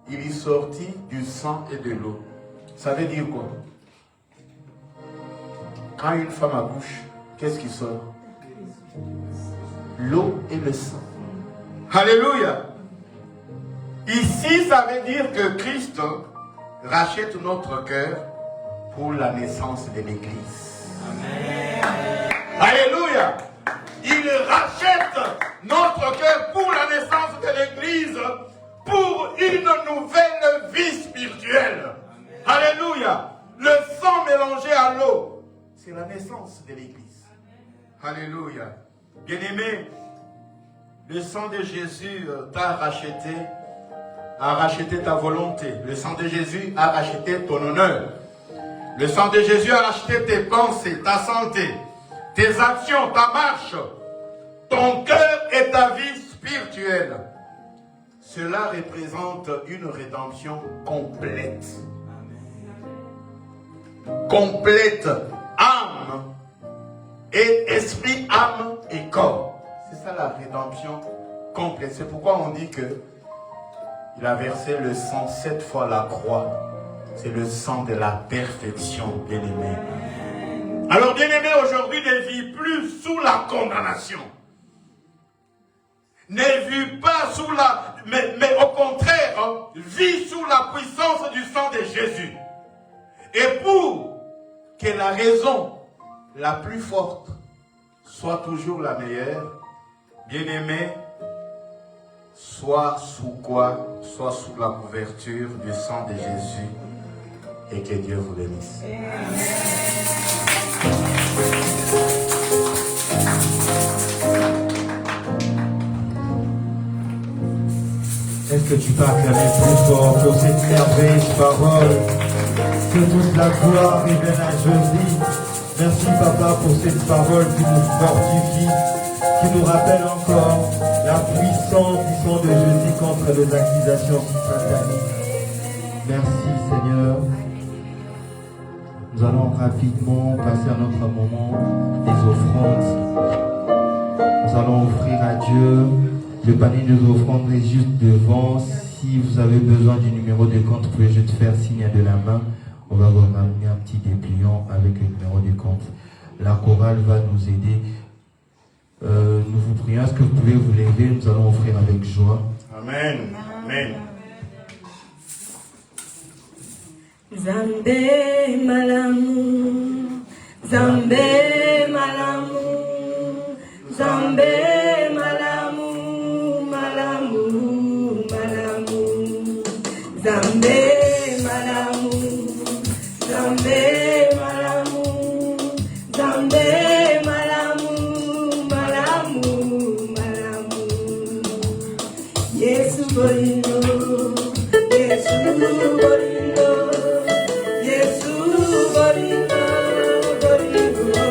Il y sortit du sang et de l'eau. Ça veut dire quoi? Quand une femme accouche, qu'est-ce qui sort? L'eau et le sang. Alléluia. Ici, ça veut dire que Christ rachète notre cœur pour la naissance de l'Église. Amen. Alléluia. Il rachète notre cœur pour la naissance de l'Église, pour une nouvelle vie spirituelle. Amen. Alléluia. Le sang mélangé à l'eau, c'est la naissance de l'Église. Alléluia. Bien-aimé, le sang de Jésus t'a racheté, a racheté ta volonté. Le sang de Jésus a racheté ton honneur. Le sang de Jésus a racheté tes pensées, ta santé, tes actions, ta marche, ton cœur et ta vie spirituelle. Cela représente une rédemption complète. Complète, âme et esprit, âme et corps. C'est ça la rédemption complète. C'est pourquoi on dit que il a versé le sang 7 fois à la croix. C'est le sang de la perfection, bien-aimé. Alors, bien-aimé, aujourd'hui, ne vis plus sous la condamnation. Ne vis pas sous la... Mais au contraire, vis sous la puissance du sang de Jésus. Et pour que la raison la plus forte soit toujours la meilleure, bien-aimé, soit sous quoi? Soit sous la couverture du sang de Jésus. Et que Dieu vous bénisse. Est-ce que tu peux acclamer plus fort pour cette merveilleuse parole? Que toute la gloire revienne à Jésus. Merci Papa pour cette parole qui nous fortifie, qui nous rappelle encore la puissance du sang de Jésus contre les accusations sataniques. Merci Seigneur. Nous allons rapidement passer à notre moment des offrandes. Nous allons offrir à Dieu. Le panier des offrandes est juste devant. Si vous avez besoin du numéro de compte, vous pouvez juste faire signe de la main. On va vous amener un petit dépliant avec le numéro de compte. La chorale va nous aider. Nous vous prions. Est-ce que vous pouvez vous lever? Nous allons offrir avec joie. Amen. Amen. Zambe malamu, Zambe malamu, Zambe malamu, malamu, malamu, Zambe malamu, Zambe malamu, Zambe malamu, malamu, malamu, Yesu bolino, Yesu bolino. Yesu, Gorino, Gorino.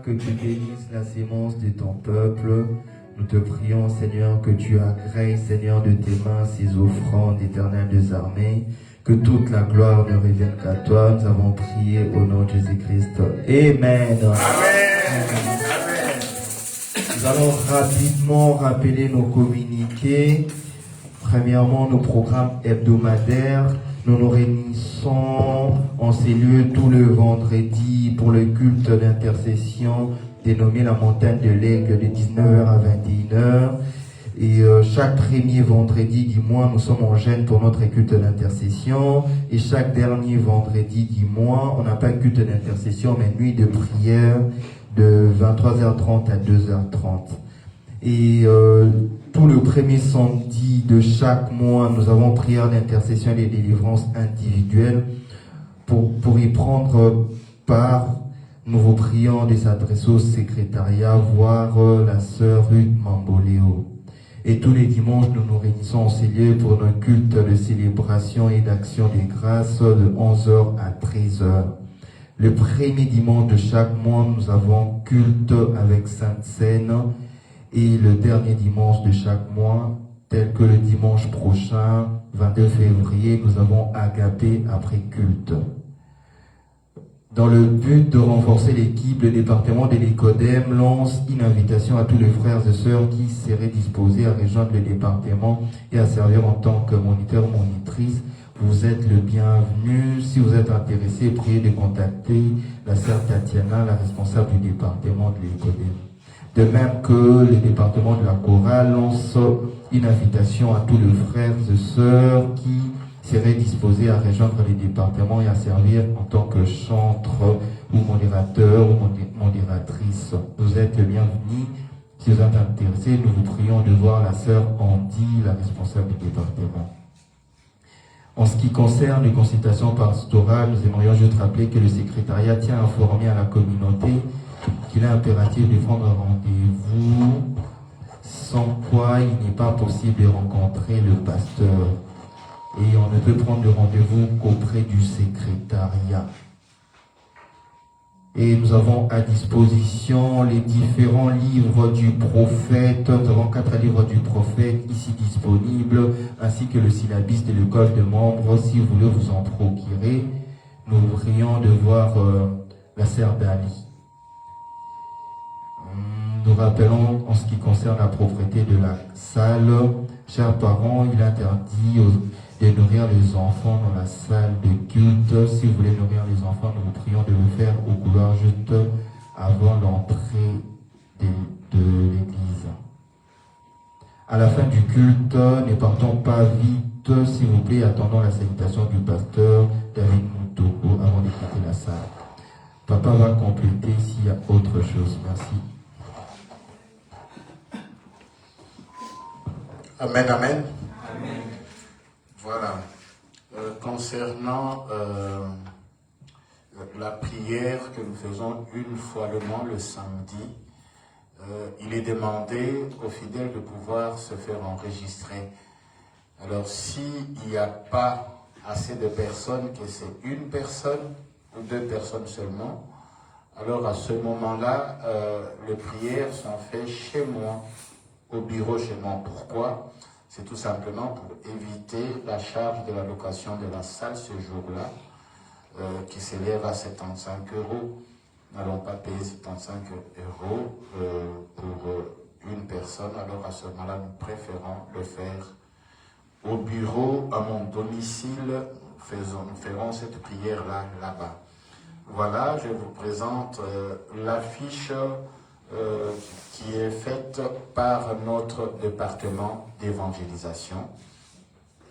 Que tu bénisses la sémence de ton peuple. Nous te prions, Seigneur, que tu agrées, Seigneur, de tes mains ces offrandes éternelles des armées. Que toute la gloire ne revienne qu'à toi. Nous avons prié au nom de Jésus-Christ. Amen. Amen. Nous allons rapidement rappeler nos communiqués. Premièrement, nos programmes hebdomadaires. Nous nous réunissons en ces lieux tout le vendredi pour le culte d'intercession dénommé la montagne de l'Aigle de 19h à 21h. Et chaque premier vendredi du mois, nous sommes en jeûne pour notre culte d'intercession. Et chaque dernier vendredi du mois, on n'a pas culte d'intercession, mais nuit de prière de 23h30 à 2h30. Et tout le premier samedi de chaque mois, nous avons prière d'intercession et de délivrance individuelle. Pour y prendre part, nous vous prions de s'adresser au secrétariat, voir la sœur Ruth Mamboléo. Et tous les dimanches, nous nous réunissons en ces lieux pour nos cultes de célébration et d'action des grâces de 11h à 13h. Le premier dimanche de chaque mois, nous avons culte avec Sainte Seine. Et le dernier dimanche de chaque mois, tel que le dimanche prochain, 22 février, nous avons Agapé après culte. Dans le but de renforcer l'équipe, le département de l'Écodème lance une invitation à tous les frères et sœurs qui seraient disposés à rejoindre le département et à servir en tant que moniteur ou monitrice. Vous êtes le bienvenu. Si vous êtes intéressé, priez de contacter la sœur Tatiana, la responsable du département de l'Écodème. De même que le département de la chorale lance une invitation à tous les frères et sœurs qui seraient disposés à rejoindre les départements et à servir en tant que chantre ou modérateur ou modératrice. Vous êtes le bienvenu. Si vous êtes intéressés, nous vous prions de voir la sœur Andy, la responsable du département. En ce qui concerne les consultations pastorales, nous aimerions juste rappeler que le secrétariat tient à informer à la communauté qu'il est impératif de prendre un rendez-vous, sans quoi il n'est pas possible de rencontrer le pasteur. Et on ne peut prendre le rendez-vous qu'auprès du secrétariat. Et nous avons à disposition les différents livres du prophète. Nous avons 4 livres du prophète ici disponibles, ainsi que le syllabus de l'école de membres, si vous voulez vous en procurer. Nous vous prions de voir la sœur Dali. Nous rappelons en ce qui concerne la propriété de la salle, chers parents, il est interdit de nourrir les enfants dans la salle de culte. Si vous voulez nourrir les enfants, nous vous prions de le faire au couloir juste avant l'entrée de l'église. À la fin du culte, ne partons pas vite, s'il vous plaît, attendons la salutation du pasteur David Moutoko avant de quitter la salle. Papa va compléter s'il y a autre chose. Merci. Amen, amen. Amen. Voilà. Concernant la prière que nous faisons une fois le mois, le samedi, il est demandé aux fidèles de pouvoir se faire enregistrer. Alors, s'il n'y a pas assez de personnes, que c'est une personne ou 2 personnes seulement, alors à ce moment-là, les prières sont faites chez moi, au bureau chez moi. Pourquoi? C'est tout simplement pour éviter la charge de la location de la salle ce jour-là, qui s'élève à 75 €. Nous n'allons pas payer 75 € pour une personne. Alors à ce moment-là, nous préférons le faire au bureau, à mon domicile. Nous ferons cette prière-là, là-bas. Voilà, je vous présente l'affiche qui est faite par notre département d'évangélisation.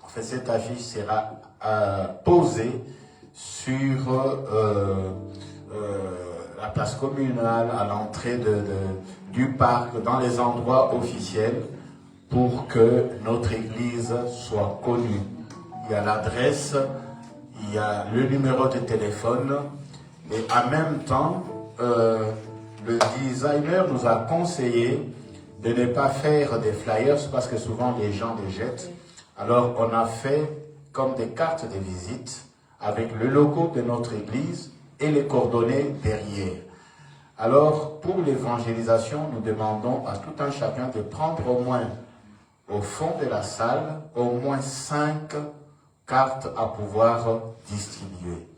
En fait, cette affiche sera posée sur la place communale, à l'entrée du parc, dans les endroits officiels, pour que notre église soit connue. Il y a l'adresse, il y a le numéro de téléphone, et en même temps, le designer nous a conseillé de ne pas faire des flyers parce que souvent les gens les jettent. Alors on a fait comme des cartes de visite avec le logo de notre église et les coordonnées derrière. Alors pour l'évangélisation, nous demandons à tout un chacun de prendre au moins au fond de la salle au moins 5 cartes à pouvoir distribuer.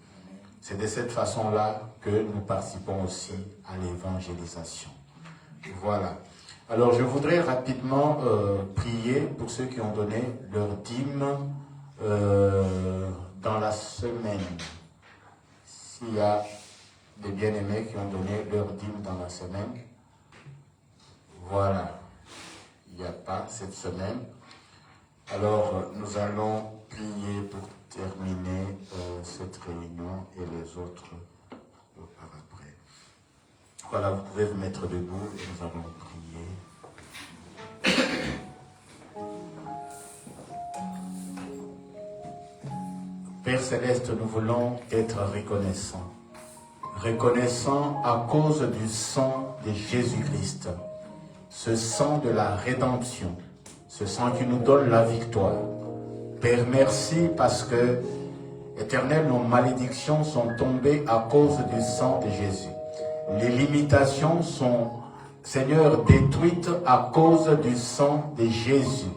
C'est de cette façon-là que nous participons aussi à l'évangélisation. Voilà. Alors je voudrais rapidement prier pour ceux qui ont donné leur dîme dans la semaine. S'il y a des bien-aimés qui ont donné leur dîme dans la semaine, voilà. Il n'y a pas cette semaine. Alors nous allons prier pour terminer cette réunion et les autres par après. Voilà, vous pouvez vous mettre debout et nous allons prier. Père Céleste, nous voulons être reconnaissants. Reconnaissants à cause du sang de Jésus-Christ. Ce sang de la rédemption. Ce sang qui nous donne la victoire. Père, merci parce que, Éternel, nos malédictions sont tombées à cause du sang de Jésus. Les limitations sont, Seigneur, détruites à cause du sang de Jésus.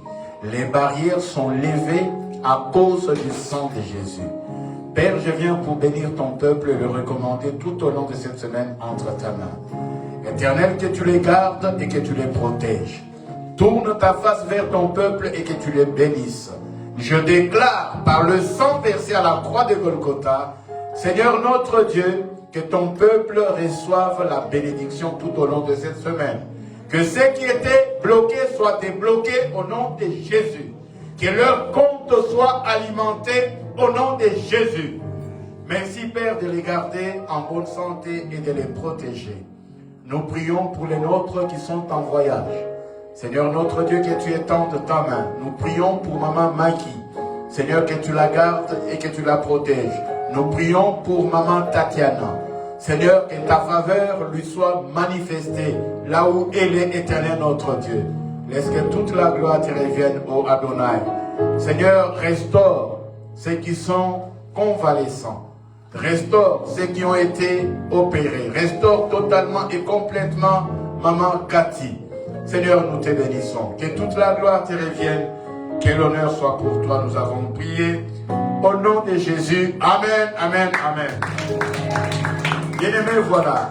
Les barrières sont levées à cause du sang de Jésus. Père, je viens pour bénir ton peuple et le recommander tout au long de cette semaine entre ta main. Éternel, que tu les gardes et que tu les protèges. Tourne ta face vers ton peuple et que tu les bénisses. Je déclare par le sang versé à la croix de Golgotha, Seigneur notre Dieu, que ton peuple reçoive la bénédiction tout au long de cette semaine. Que ceux qui étaient bloqués soient débloqués au nom de Jésus. Que leur compte soit alimenté au nom de Jésus. Merci Père de les garder en bonne santé et de les protéger. Nous prions pour les nôtres qui sont en voyage. Seigneur notre Dieu, que tu étendes ta main. Nous prions pour maman Maki. Seigneur, que tu la gardes et que tu la protèges. Nous prions pour maman Tatiana. Seigneur, que ta faveur lui soit manifestée là où elle est, Éternel notre Dieu. Laisse que toute la gloire te revienne, ô Adonai. Seigneur, restaure ceux qui sont convalescents. Restaure ceux qui ont été opérés. Restaure totalement et complètement maman Cathy. Seigneur, nous te bénissons. Que toute la gloire te revienne. Que l'honneur soit pour toi. Nous avons prié. Au nom de Jésus. Amen, amen, amen. Bien-aimés, voilà.